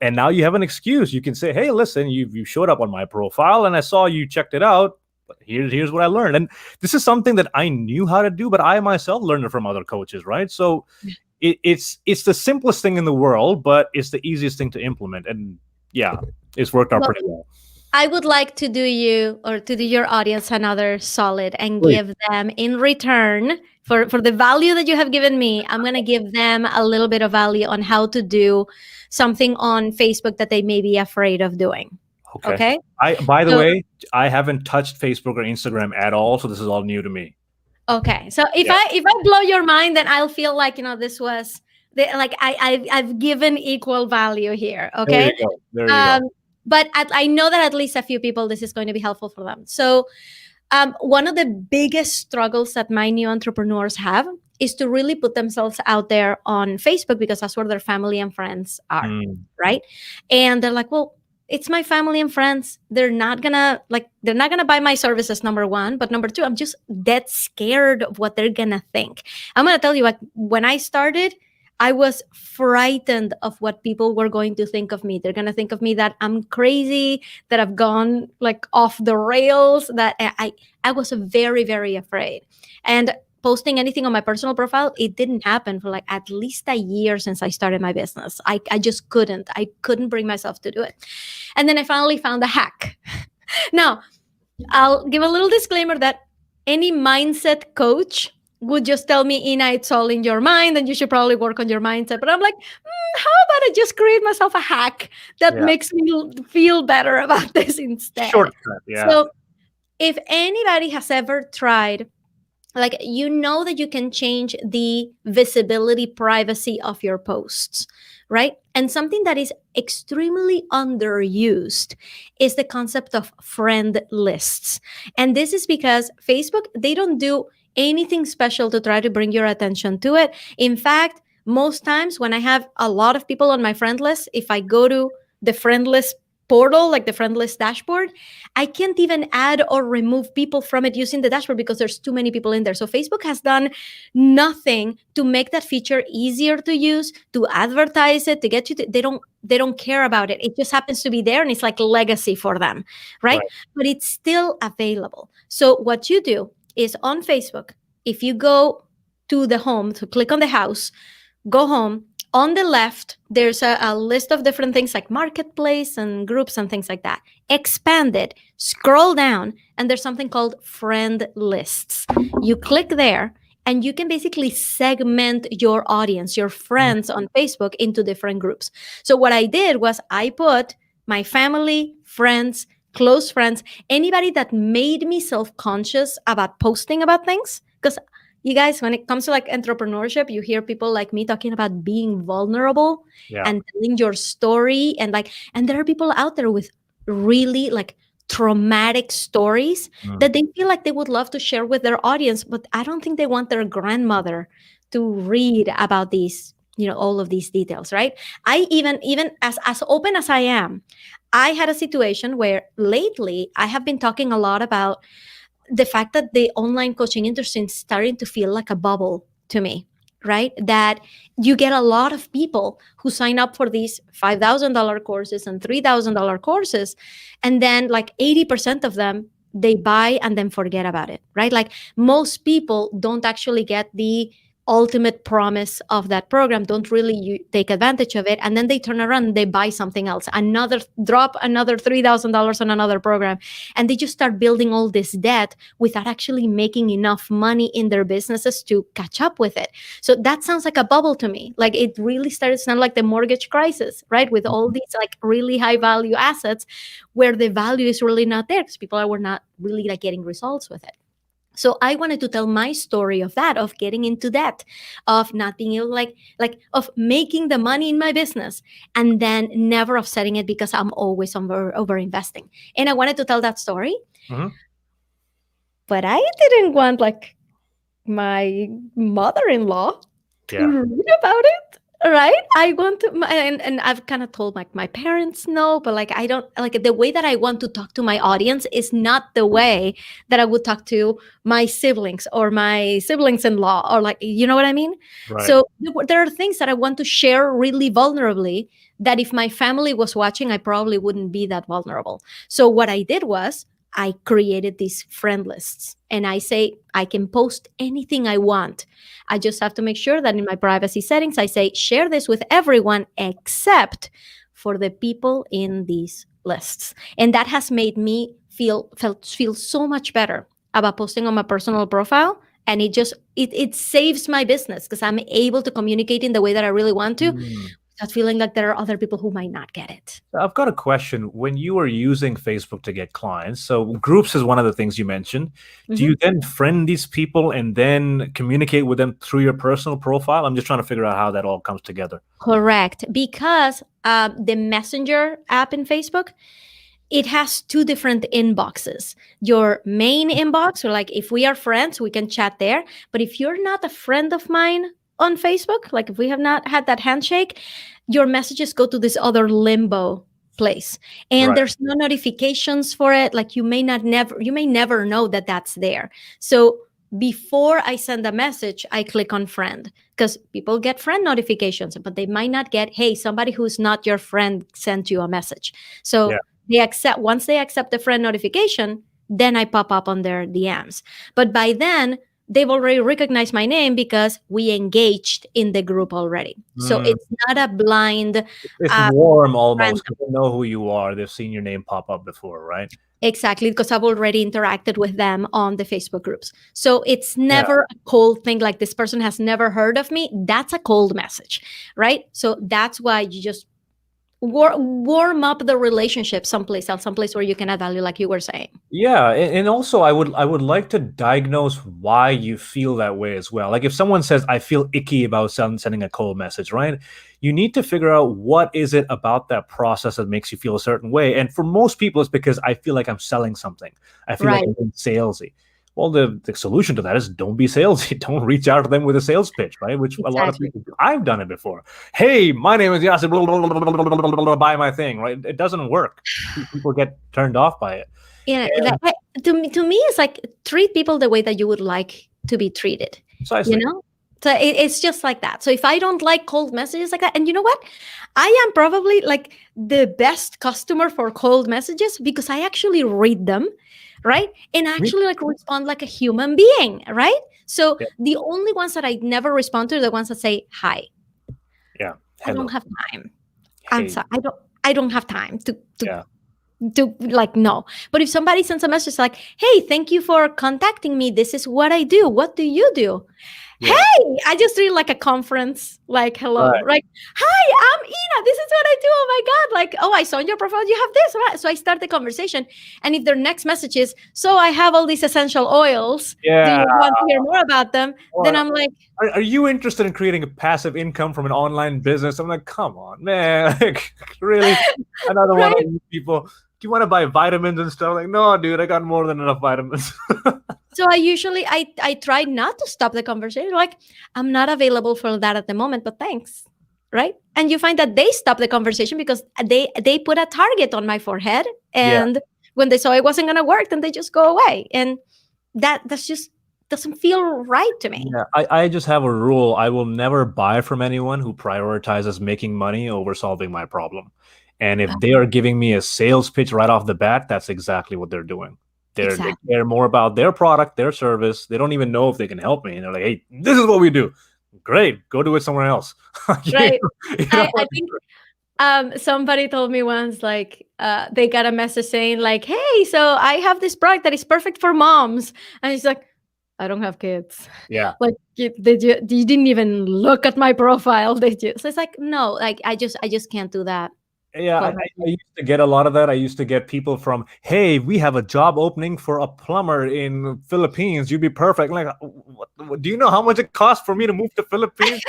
And now you have an excuse. You can say, hey, listen, you showed up on my profile and I saw you checked it out. But here's what I learned. And this is something that I knew how to do, but I myself learned it from other coaches, right? So it's the simplest thing in the world, but it's the easiest thing to implement. And it's worked out pretty well. I would like to do your audience another solid and give them in return for the value that you have given me. I'm going to give them a little bit of value on how to do something on Facebook that they may be afraid of doing. Okay. By the way, I haven't touched Facebook or Instagram at all, so this is all new to me. Okay. So if I blow your mind, then I'll feel like, this was I've given equal value here. Okay. There you go. But I know that at least a few people, this is going to be helpful for them. So one of the biggest struggles that my new entrepreneurs have is to really put themselves out there on Facebook, because that's where their family and friends are, right? And they're like, well, it's my family and friends. They're not gonna buy my services, number one. But number two, I'm just dead scared of what they're gonna think. I'm gonna tell you, like, when I started, I was frightened of what people were going to think of me. They're going to think of me that I'm crazy, that I've gone like off the rails, that I was very, very afraid. And posting anything on my personal profile, it didn't happen for like at least a year since I started my business. I just couldn't. I couldn't bring myself to do it. And then I finally found a hack. Now, I'll give a little disclaimer that any mindset coach would just tell me, Ina, it's all in your mind and you should probably work on your mindset. But I'm like, how about I just create myself a hack that makes me feel better about this instead? Shortcut, So if anybody has ever tried, like, that you can change the visibility privacy of your posts, right? And something that is extremely underused is the concept of friend lists. And this is because Facebook, they don't do anything special to try to bring your attention to it. In fact, most times when I have a lot of people on my friend list, if I go to the friend list portal, like the friend list dashboard, I can't even add or remove people from it using the dashboard because there's too many people in there. So Facebook has done nothing to make that feature easier to use, to advertise it, to get you to, they don't care about it. It just happens to be there and it's like legacy for them, right? But it's still available. So what you do is on Facebook, if you go to the home, to click on the house, go home, on the left, there's a list of different things like marketplace and groups and things like that. Expand it, scroll down, and there's something called friend lists. You click there, and you can basically segment your audience, your friends on Facebook, into different groups. So what I did was I put my family, friends, close friends, anybody that made me self-conscious about posting about things. Because you guys, when it comes to like entrepreneurship, you hear people like me talking about being vulnerable and telling your story. And there are people out there with really like traumatic stories that they feel like they would love to share with their audience, but I don't think they want their grandmother to read about these all of these details, right? I even as open as I am, I had a situation where lately I have been talking a lot about the fact that the online coaching industry is starting to feel like a bubble to me, right? That you get a lot of people who sign up for these $5,000 courses and $3,000 courses, and then like 80% of them they buy and then forget about it, right? Like most people don't actually get the ultimate promise of that program, don't really take advantage of it, and then they turn around and they buy something else, drop another $3,000 on another program, and they just start building all this debt without actually making enough money in their businesses to catch up with it. So that sounds like a bubble to me. Like it really started to sound like the mortgage crisis, right? With all these like really high value assets where the value is really not there because people were not really like getting results with it. So I wanted to tell my story of that, of getting into debt, of not being able of making the money in my business and then never offsetting it because I'm always over investing. And I wanted to tell that story. Mm-hmm. But I didn't want like my mother-in-law to read about it. Right? I want to, and I've kind of told like my parents no, but like I don't like the way that I want to talk to my audience is not the way that I would talk to my siblings or my siblings-in-law or like, you know what I mean? Right. So there are things that I want to share really vulnerably that if my family was watching, I probably wouldn't be that vulnerable. So what I did was I created these friend lists and I say, I can post anything I want. I just have to make sure that in my privacy settings, I say, share this with everyone except for the people in these lists. And that has made me feel so much better about posting on my personal profile. And it saves my business because I'm able to communicate in the way that I really want to. Without feeling like there are other people who might not get it. I've got a question. When you are using Facebook to get clients, so groups is one of the things you mentioned. Do you then friend these people and then communicate with them through your personal profile? I'm just trying to figure out how that all comes together. Correct. Because the Messenger app in Facebook, it has two different inboxes. Your main inbox, or like if we are friends, we can chat there. But if you're not a friend of mine on Facebook, like if we have not had that handshake, your messages go to this other limbo place. And there's no notifications for it. Like you may never know that that's there. So before I send a message, I click on friend because people get friend notifications, but they might not get, hey, somebody who's not your friend sent you a message. So once they accept the friend notification, then I pop up on their DMs. But by then, they've already recognized my name because we engaged in the group already. So it's not a blind. It's warm almost. They know who you are. They've seen your name pop up before, right? Exactly, because I've already interacted with them on the Facebook groups. So it's never a cold thing like this person has never heard of me. That's a cold message, right? So that's why you just warm up the relationship someplace else, someplace where you can add value, like you were saying. Yeah, and also I would like to diagnose why you feel that way as well. Like if someone says, I feel icky about sending a cold message, right? You need to figure out what is it about that process that makes you feel a certain way. And for most people, it's because I feel like I'm selling something. I feel like I'm being salesy. Well, the solution to that is don't be salesy. Don't reach out to them with a sales pitch, right? Which a lot of people do. I've done it before. Hey, my name is Yasir, blah, blah, blah, blah, blah, blah, blah, buy my thing, right? It doesn't work. People get turned off by it. Yeah, to me, it's like treat people the way that you would like to be treated. Precisely. You know? So it's just like that. So if I don't like cold messages like that, and you know what? I am probably like the best customer for cold messages because I actually read them, right? And actually like respond like a human being, right? So the only ones that I never respond to are the ones that say hi. Yeah. I don't have time. I'm sorry. I don't have time to like, no. But if somebody sends a message like, hey, thank you for contacting me. This is what I do. What do you do? Yeah. Hey, I just read like a conference, like, hello, right? Hi, I'm Ina. This is what I do. Oh my God. Like, oh, I saw in your profile, you have this, right? So I start the conversation. And if their next message is, so I have all these essential oils. Do you want to hear more about them? Then I'm like, are you interested in creating a passive income from an online business? I'm like, come on, man. Like, really? Another one of these people. Do you want to buy vitamins and stuff? Like, no, dude, I got more than enough vitamins. So I try not to stop the conversation. Like, I'm not available for that at the moment, but thanks. right? And you find that they stop the conversation because they put a target on my forehead, Yeah. and when they saw it wasn't going to work, then they just go away, and that's just doesn't feel right to me. Yeah, I just have a rule. I will never buy from anyone who prioritizes making money over solving my problem. And if they are giving me a sales pitch right off the bat, that's exactly what they're doing. They Exactly. care more about their product, their service. They don't even know if they can help me. And they're like, hey, this is what we do. Great, go do it somewhere else. Right. You know, I think somebody told me once, like, they got a message saying, like, "Hey, so I have this product that is perfect for moms," and it's like, "I don't have kids." yeah. Like, you didn't even look at my profile, did you? So it's like, no, like I just can't do that. Yeah, Quite I frankly. used to get a lot of that. I used to get people from, "Hey, we have a job opening for a plumber in Philippines. You'd be perfect." Like, do you know how much it costs for me to move to Philippines?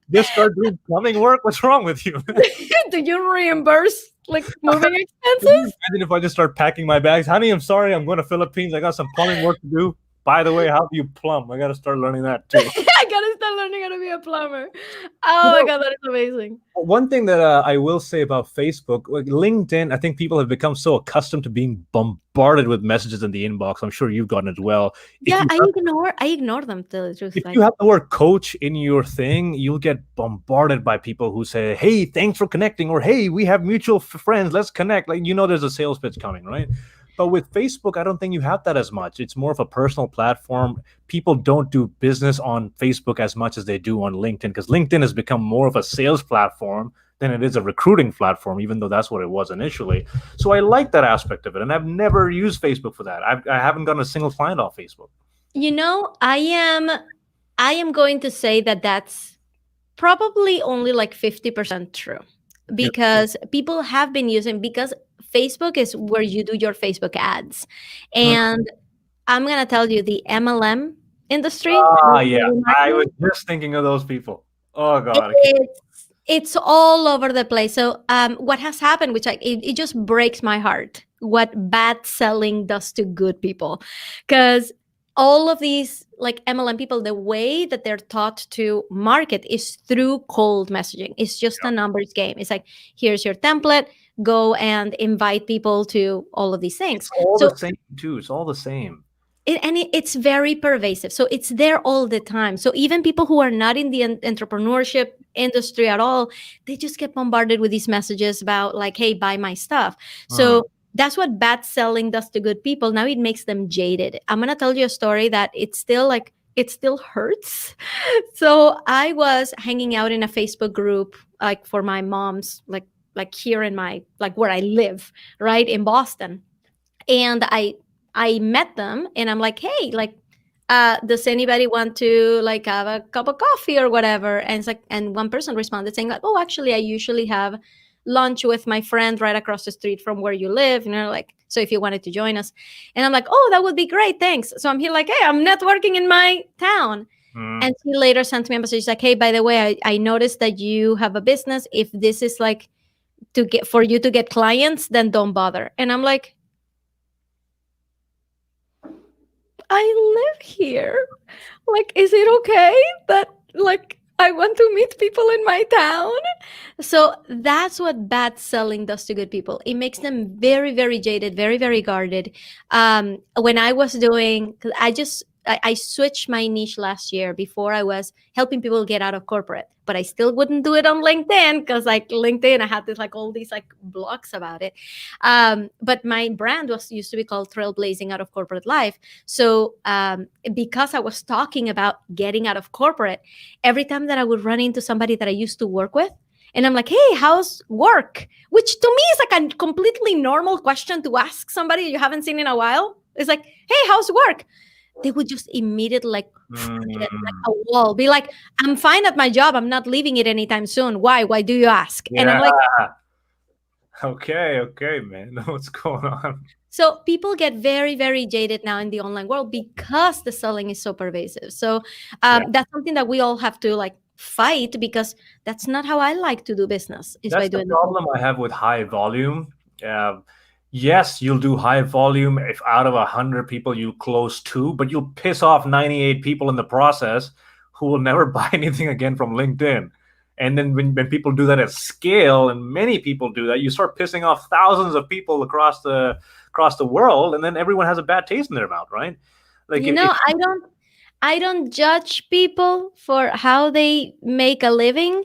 Just start doing plumbing work? What's wrong with you? Can Do you reimburse like moving you expenses? imagine if I just start packing my bags? Honey, I'm sorry, I'm going to Philippines. I got some plumbing work to do. By the way, how do you plumb? I got to start learning that too. I gotta start learning how to be a plumber. Oh my god, that is amazing. One thing that I will say about Facebook, like LinkedIn, I think people have become so accustomed to being bombarded with messages in the inbox. I'm sure you've gotten it as well. If Yeah, you I ignore them, to tell the truth. if Like, you have the word coach in your thing, you'll get bombarded by people who say, "Hey, thanks for connecting," or "Hey, we have mutual friends, let's connect." Like, there's a sales pitch coming, right? But with Facebook, I don't think you have that as much. It's more of a personal platform. People don't do business on Facebook as much as they do on LinkedIn, because LinkedIn has become more of a sales platform than it is a recruiting platform, even though that's what it was initially. So I like that aspect of it, and I've never used Facebook for that. I haven't gotten a single client off Facebook. I am going to say that that's probably only like 50% true, Yeah. because people have been using, because Facebook is where you do your Facebook ads. And I'm going to tell you, the MLM industry, Yeah. multi-level I was marketing, just thinking of those people. Oh God. it's all over the place. So what has happened, which it just breaks my heart, what bad selling does to good people, because all of these like MLM people, the way that they're taught to market is through cold messaging. It's just a numbers game. It's like, here's your template, go and invite people to all of these It's things. all So the same too. It's all the same. it's very pervasive, so it's there all the time. So even people who are not in the entrepreneurship industry at all, they just get bombarded with these messages about, like, hey, buy my stuff. Mhm. So that's what bad selling does to good people. Now it makes them jaded. I'm going to tell you a story that it still hurts. So I was hanging out in a Facebook group, like, for my mom's, like here in my, like, where I live, right in Boston. And I met them, and I'm like, hey, like, does anybody want to, like, have a cup of coffee or whatever? And it's like, and one person responded saying, like, oh, actually, I usually have lunch with my friend right across the street from where you live, like, so if you wanted to join us. And I'm like, oh, that would be great, thanks. So I'm here like, hey, I'm networking in my town. Mhm. And she later sent me a message like, hey, by the way, I noticed that you have a business. If this is like to get for you to get clients, then don't bother. And I'm like, I live here. Like, is it okay that, like, I want to meet people in my town? So that's what bad selling does to good people. It makes them very, very jaded, very, very guarded. When I was doing, 'cause I switched my niche last year. Before, I was helping people get out of corporate, but I still wouldn't do it on LinkedIn, because, like, LinkedIn, I had this, like, all these, like, blogs about it. But my brand used to be called Trailblazing Out of Corporate Life. So because I was talking about getting out of corporate, every time that I would run into somebody that I used to work with, and I'm like, hey, how's work? Which to me is like a completely normal question to ask somebody you haven't seen in a while. It's like, hey, how's work? They would just immediately, like, get like Mm. a wall, be like, I'm fine at my job. I'm not leaving it anytime soon. Why? Why do you ask? And I'm Yeah. like, Okay, man. What's going on? so people get very, very jaded now in the online world because the selling is so pervasive. So Yeah. that's something that we all have to, like, fight, because that's not how I like to do business, is by That's the doing it. problem I have with high volume. Yes, you'll do high volume if out of 100 people you close two, but you'll piss off 98 people in the process who will never buy anything again from LinkedIn. And then when people do that at scale, and many people do that, you start pissing off thousands of people across the world, and then everyone has a bad taste in their mouth, right? Like You know, I don't judge people for how they make a living.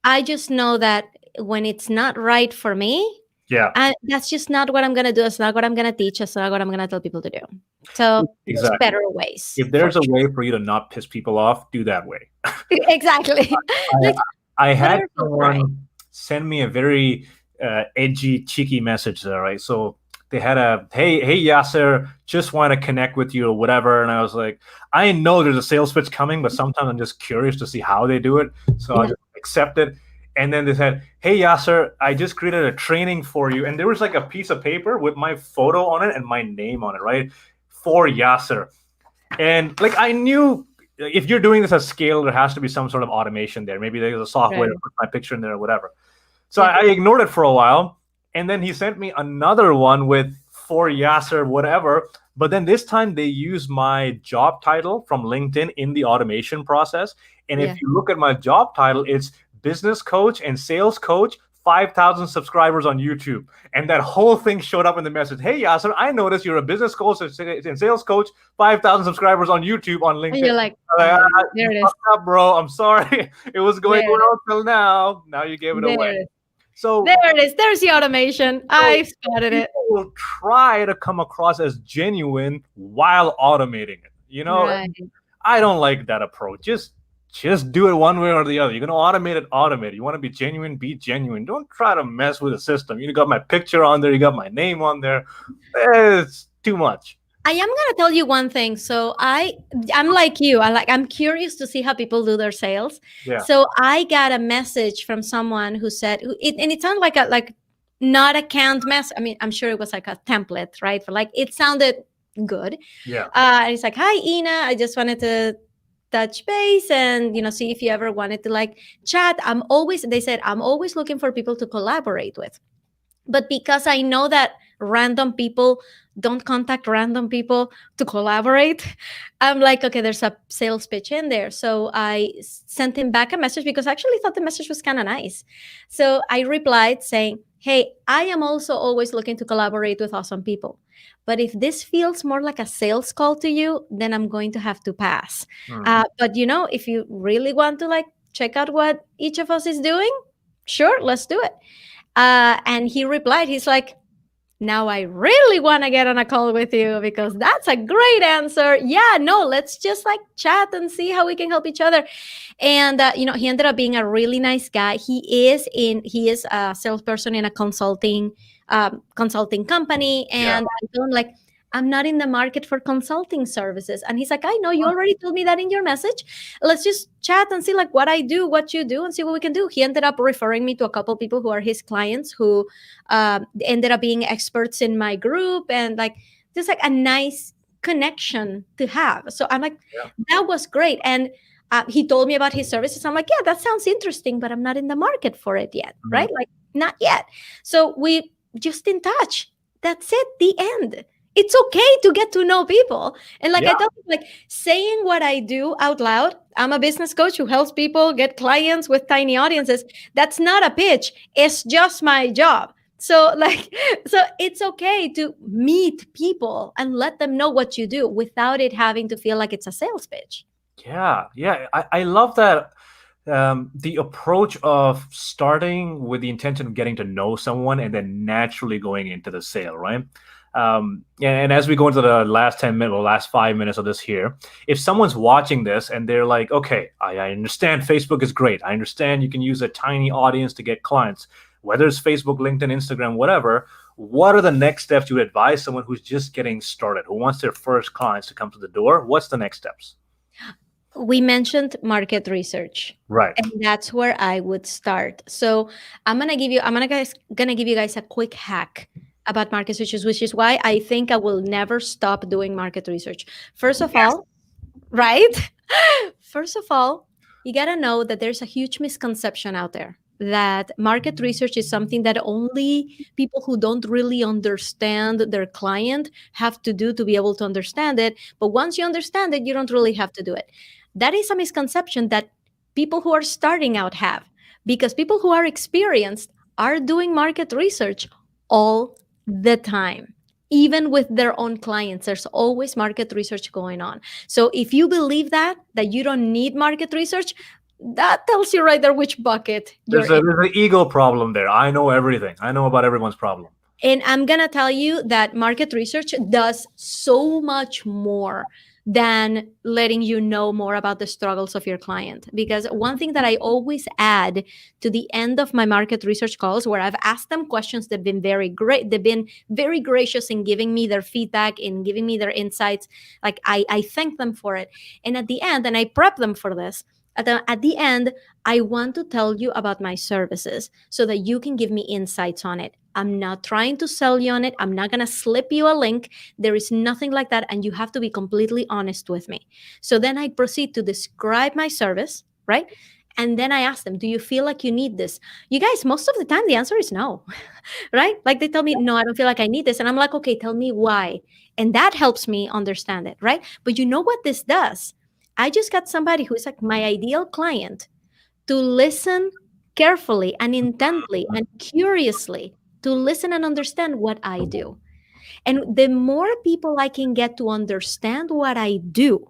I just know that when it's not right for me, yeah, that's just not what I'm gonna do. It's not what I'm gonna teach. It's not what I'm gonna tell people to do. So there's exactly. better ways. If there's a way for you to not piss people off, do that way. Exactly. Like, I had whatever feels someone right. send me a very edgy, cheeky message there, right? So they had a, hey Yasir, just want to connect with you or whatever. And I was like, I know there's a sales pitch coming, but sometimes I'm just curious to see how they do it. So I Yeah. just accept it. And then they said, hey Yasir, I just created a training for you. And there was like a piece of paper with my photo on it and my name on it, right? For Yasir. And like I knew if you're doing this at scale, there has to be some sort of automation there. Maybe there's a software to Right. put my picture in there or whatever. So Yeah. I ignored it for a while. And then he sent me another one with for Yasir, whatever. But then this time they use my job title from LinkedIn in the automation process. And Yeah. if you look at my job title, it's business coach and sales coach, 5,000 subscribers on YouTube. And that whole thing showed up in the message. Hey, Yasir, I noticed you're a business coach and sales coach, 5,000 subscribers on YouTube on LinkedIn. And you're like, Like, there it you is. fucked up, bro. I'm sorry. It was going There it well till now. Now you gave it There away. it is. So There it is. There's the automation. I spotted it. people will try to come across as genuine while automating it. You know, Right. I don't like that approach. Just do it one way or the other. You're gonna automate it, automate it. You want to be genuine. Don't try to mess with the system. You got my picture on there, you got my name on there. It's too much. I am gonna tell you one thing. So I'm like you. I'm curious to see how people do their sales. Yeah. So I got a message from someone who said, and it sounded like not a canned mess. I mean, I'm sure it was like a template, right? But like it sounded good. Yeah. And it's like, hi Ina, I just wanted to touch base and see if you ever wanted to like chat. They said I'm always looking for people to collaborate with. But because I know that random people don't contact random people to collaborate, I'm like, okay, there's a sales pitch in there. So I sent him back a message because I actually thought the message was kind of nice. So I replied saying, hey, I am also always looking to collaborate with awesome people. But if this feels more like a sales call to you, then I'm going to have to pass. But if you really want to like check out what each of us is doing, sure, let's do it. And he replied, he's like, now I really want to get on a call with you because that's a great answer. Yeah, no, let's just like chat and see how we can help each other. And he ended up being a really nice guy. He is a salesperson in a consulting company, and I told him like, I'm not in the market for consulting services. And he's like, I know you already told me that in your message. Let's just chat and see like what I do, what you do, and see what we can do. He ended up referring me to a couple of people who are his clients who ended up being experts in my group, and like just like a nice connection to have. So I'm like, that was great. And he told me about his services. I'm like, yeah, that sounds interesting, but I'm not in the market for it yet, right? Like not yet. So we just in touch. That's it. The end. It's okay to get to know people. And like I tell you, like saying what I do out loud, I'm a business coach who helps people get clients with tiny audiences. That's not a pitch. It's just my job. So it's okay to meet people and let them know what you do without it having to feel like it's a sales pitch. Yeah. I love that. The approach of starting with the intention of getting to know someone and then naturally going into the sale, right? And as we go into the last 10 minutes or last 5 minutes of this here, if someone's watching this and they're like, okay, I understand Facebook is great. I understand you can use a tiny audience to get clients, whether it's Facebook, LinkedIn, Instagram, whatever. What are the next steps you would advise someone who's just getting started, who wants their first clients to come to the door? What's the next steps? We mentioned market research, right? And that's where I would start. So I'm gonna give you guys a quick hack about market research, which is why I think I will never stop doing market research. First of all, right? First of all, you gotta know that there's a huge misconception out there that market research is something that only people who don't really understand their client have to do to be able to understand it. But once you understand it, you don't really have to do it. That is a misconception that people who are starting out have. because people who are experienced are doing market research all the time. Even with their own clients, there's always market research going on. So if you believe that you don't need market research, that tells you right there which bucket you're in. There's an ego problem there. I know everything. I know about everyone's problem. And I'm going to tell you that market research does so much more than letting you know more about the struggles of your client. Because one thing that I always add to the end of my market research calls, where I've asked them questions that have been very great, they've been very gracious in giving me their feedback, in giving me their insights. Like I thank them for it. And at the end, and I prep them for this, at the end, I want to tell you about my services so that you can give me insights on it. I'm not trying to sell you on it. I'm not going to slip you a link. There is nothing like that. And you have to be completely honest with me. So then I proceed to describe my service, right? And then I ask them, do you feel like you need this? You guys, most of the time, the answer is no, right? Like they tell me, no, I don't feel like I need this. And I'm like, okay, tell me why. And that helps me understand it, right? But you know what this does? I just got somebody who's like my ideal client to listen carefully and intently and curiously, to listen and understand what I do. And the more people I can get to understand what I do,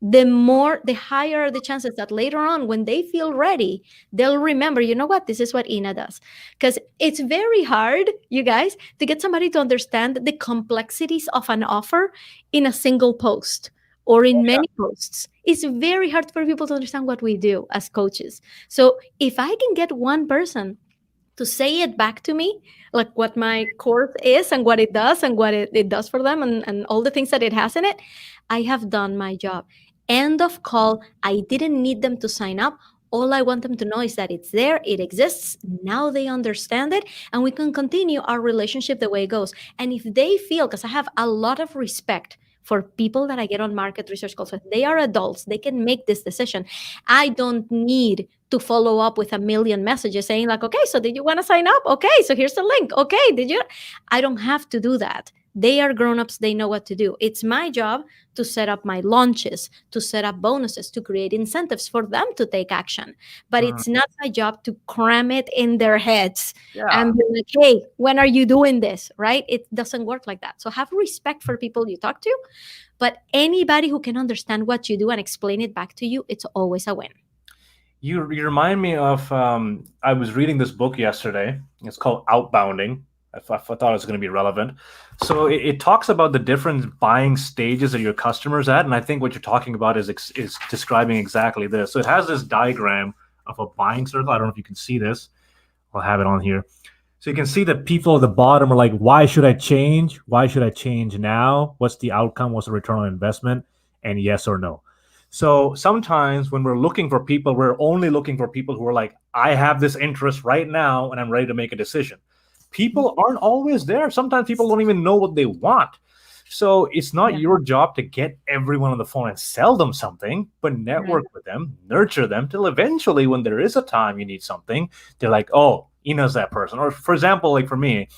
the higher are the chances that later on, when they feel ready, they'll remember, you know what, this is what Ina does. Because it's very hard, you guys, to get somebody to understand the complexities of an offer in a single post or in many posts. It's very hard for people to understand what we do as coaches. So if I can get one person to say it back to me, like what my course is and what it does and what it does for them and all the things that it has in it, I have done my job. End of call. I didn't need them to sign up. All I want them to know is that it's there, it exists. Now they understand it, and we can continue our relationship the way it goes. And if they feel, because I have a lot of respect for people that I get on market research calls with, they are adults, they can make this decision. I don't need to follow up with a million messages saying like, okay, so did you want to sign up? Okay, so here's the link. Okay, did you? I don't have to do that. They are grown-ups, they know what to do. It's my job to set up my launches, to set up bonuses, to create incentives for them to take action. But it's not my job to cram it in their heads and be like, hey, when are you doing this, right? It doesn't work like that. So have respect for people you talk to, but anybody who can understand what you do and explain it back to you, it's always a win. You remind me of, I was reading this book yesterday. It's called Outbounding. I thought it was going to be relevant. So it talks about the different buying stages that your customers at. And I think what you're talking about is describing exactly this. So it has this diagram of a buying circle. I don't know if you can see this. I'll have it on here. So you can see that people at the bottom are like, why should I change? Why should I change now? What's the outcome? What's the return on investment? And yes or no. So sometimes when we're looking for people, we're only looking for people who are like, I have this interest right now and I'm ready to make a decision. People aren't always there. Sometimes people don't even know what they want. So it's not your job to get everyone on the phone and sell them something, but network with them, nurture them till eventually when there is a time you need something, they're like, oh, Ina's that person. Or for example, like for me,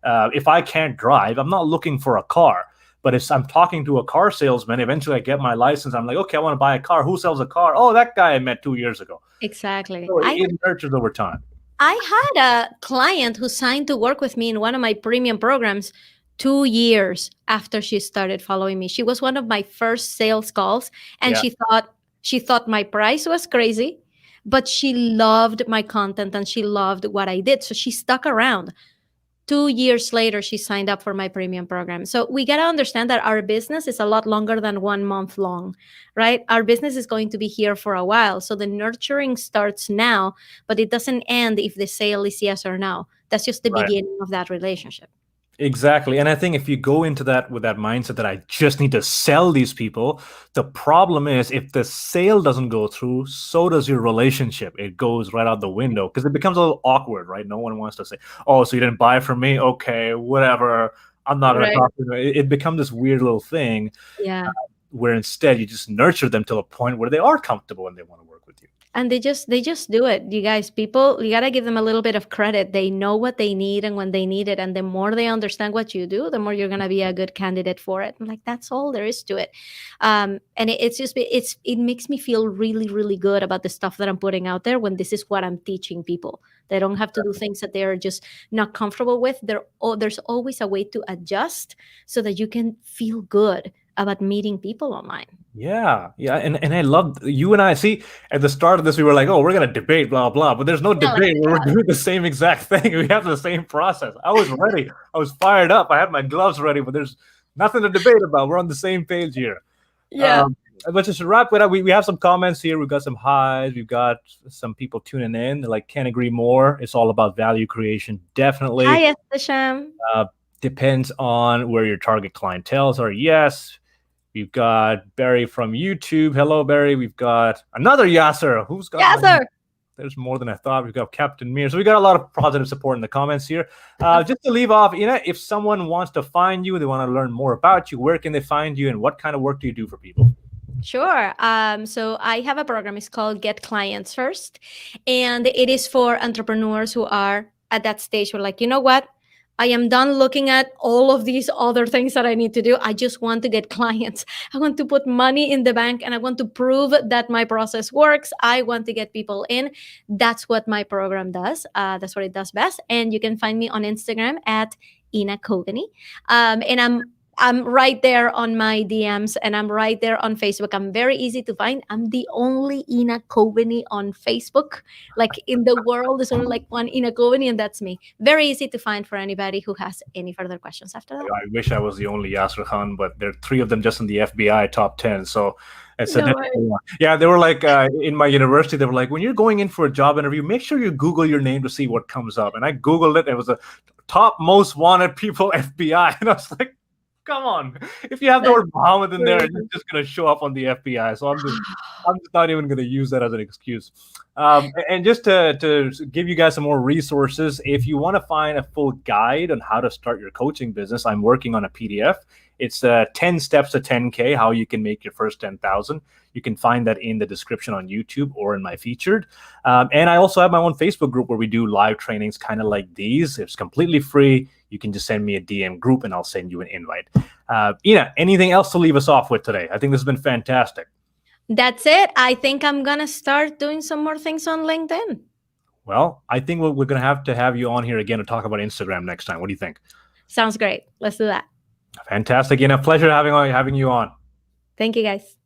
if I can't drive, I'm not looking for a car. But if I'm talking to a car salesman, eventually I get my license. I'm like, okay, I want to buy a car. Who sells a car? Oh, that guy I met 2 years ago. Exactly. So it nurtures over time. I had a client who signed to work with me in one of my premium programs 2 years after she started following me. She was one of my first sales calls, and she thought my price was crazy, but she loved my content and she loved what I did. So she stuck around. 2 years later, she signed up for my premium program. So we got to understand that our business is a lot longer than 1 month long, right? Our business is going to be here for a while. So the nurturing starts now, but it doesn't end if the sale is yes or no. That's just the beginning of that relationship. Exactly. And I think if you go into that with that mindset that I just need to sell these people, the problem is if the sale doesn't go through, so does your relationship. It goes right out the window because it becomes a little awkward, right? No one wants to say, oh, so you didn't buy from me? Okay, whatever. I'm not going to talk to you. It becomes this weird little thing. Yeah. where instead you just nurture them to a point where they are comfortable and they want to work with you. And they just do it. You guys, people, you got to give them a little bit of credit. They know what they need and when they need it. And the more they understand what you do, the more you're going to be a good candidate for it. I'm like, that's all there is to it. And it makes me feel really, really good about the stuff that I'm putting out there when this is what I'm teaching people. They don't have to do things that they're just not comfortable with. There's always a way to adjust so that you can feel good about meeting people online. Yeah. And I love you and I. See, at the start of this, we were like, oh, we're going to debate, blah, blah. But there's no debate. We're doing the same exact thing. We have the same process. I was ready. I was fired up. I had my gloves ready, but there's nothing to debate about. We're on the same page here. Yeah. But just to wrap it up, we have some comments here. We've got some highs. We've got some people tuning in. They're like, can't agree more. It's all about value creation. Definitely. Hi, Estesham. Depends on where your target clientels are. Yes. We've got Barry from YouTube. Hello, Barry. We've got another Yasir. Who's got Yasir? There's more than I thought. We've got Captain Mir. So we got a lot of positive support in the comments here. Just to leave off, if someone wants to find you, they want to learn more about you, where can they find you and what kind of work do you do for people? Sure. So I have a program. It's called Get Clients First. And it is for entrepreneurs who are at that stage where like, you know what? I am done looking at all of these other things that I need to do. I just want to get clients. I want to put money in the bank and I want to prove that my process works. I want to get people in. That's what my program does. That's what it does best. And you can find me on Instagram at Ina Coveney. And I'm right there on my DMs and I'm right there on Facebook. I'm very easy to find. I'm the only Ina Coveney on Facebook. Like in the world, there's only like one Ina Coveney and that's me. Very easy to find for anybody who has any further questions after that. I wish I was the only Yasir Khan, but there are 3 of them just in the FBI top 10. So it's yeah, they were like in my university, they were like, when you're going in for a job interview, make sure you Google your name to see what comes up. And I Googled it. It was the top most wanted people FBI. And I was like, come on. If you have the word Muhammad in there, it's just going to show up on the FBI. So I'm just not even going to use that as an excuse. And just to give you guys some more resources, if you want to find a full guide on how to start your coaching business, I'm working on a PDF. It's 10 steps to 10K, how you can make your first 10,000. You can find that in the description on YouTube or in my featured. And I also have my own Facebook group where we do live trainings kind of like these. It's completely free. You can just send me a DM group and I'll send you an invite. Ina, anything else to leave us off with today? I think this has been fantastic. That's it. I think I'm going to start doing some more things on LinkedIn. Well, I think we're going to have you on here again to talk about Instagram next time. What do you think? Sounds great. Let's do that. Fantastic. Ina, pleasure having you on. Thank you, guys.